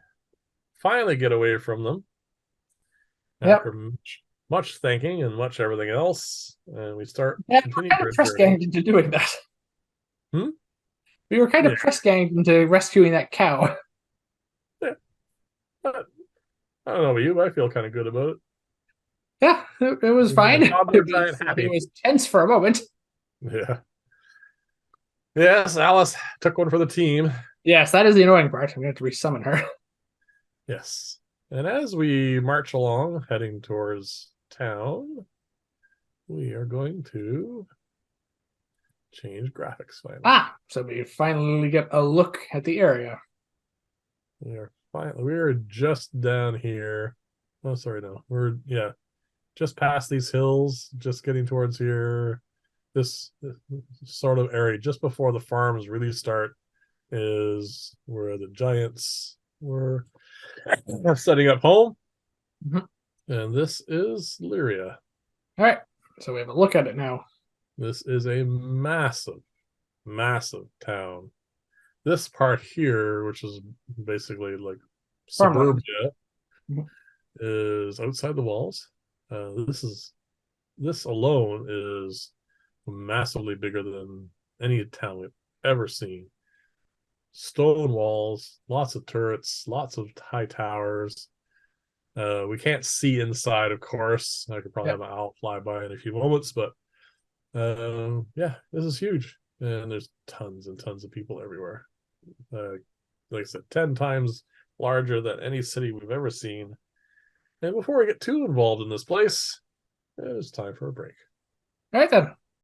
finally get away from them Yep. after much thinking and much everything else. And we start Yeah, we were continuing kind of our press journey. ganged into doing that. Hmm? We were kind Yeah. of press ganged into rescuing that cow. Yeah. I don't know about you, but I feel kind of good about it. Yeah, it was We made a fine. toddler giant It happy. was tense for a moment. Yeah. Yes, Alice took one for the team. Yes, that is the annoying part. I'm going to have to resummon her. Yes. And as we march along, heading towards town, we are going to change graphics finally. Ah, so we finally get a look at the area. We are just down here. Oh, sorry, no. We're just past these hills, just getting towards here. This sort of area just before the farms really start is where the giants were setting up home. Mhm. And this is Lyria. All right, so we have a look at it now. This is a massive, massive town. This part here, which is basically like Farmland. suburbia, Mhm. is outside the walls. This alone is massively bigger than any town we've ever seen. Stone walls, lots of turrets, lots of high towers. We can't see inside, of course. I could probably Yeah. have an owl fly by in a few moments, but yeah, this is huge, and there's tons and tons of people everywhere. Like I said, 10 times larger than any city we've ever seen. And before we get too involved in this place, it's time for a break. All right then.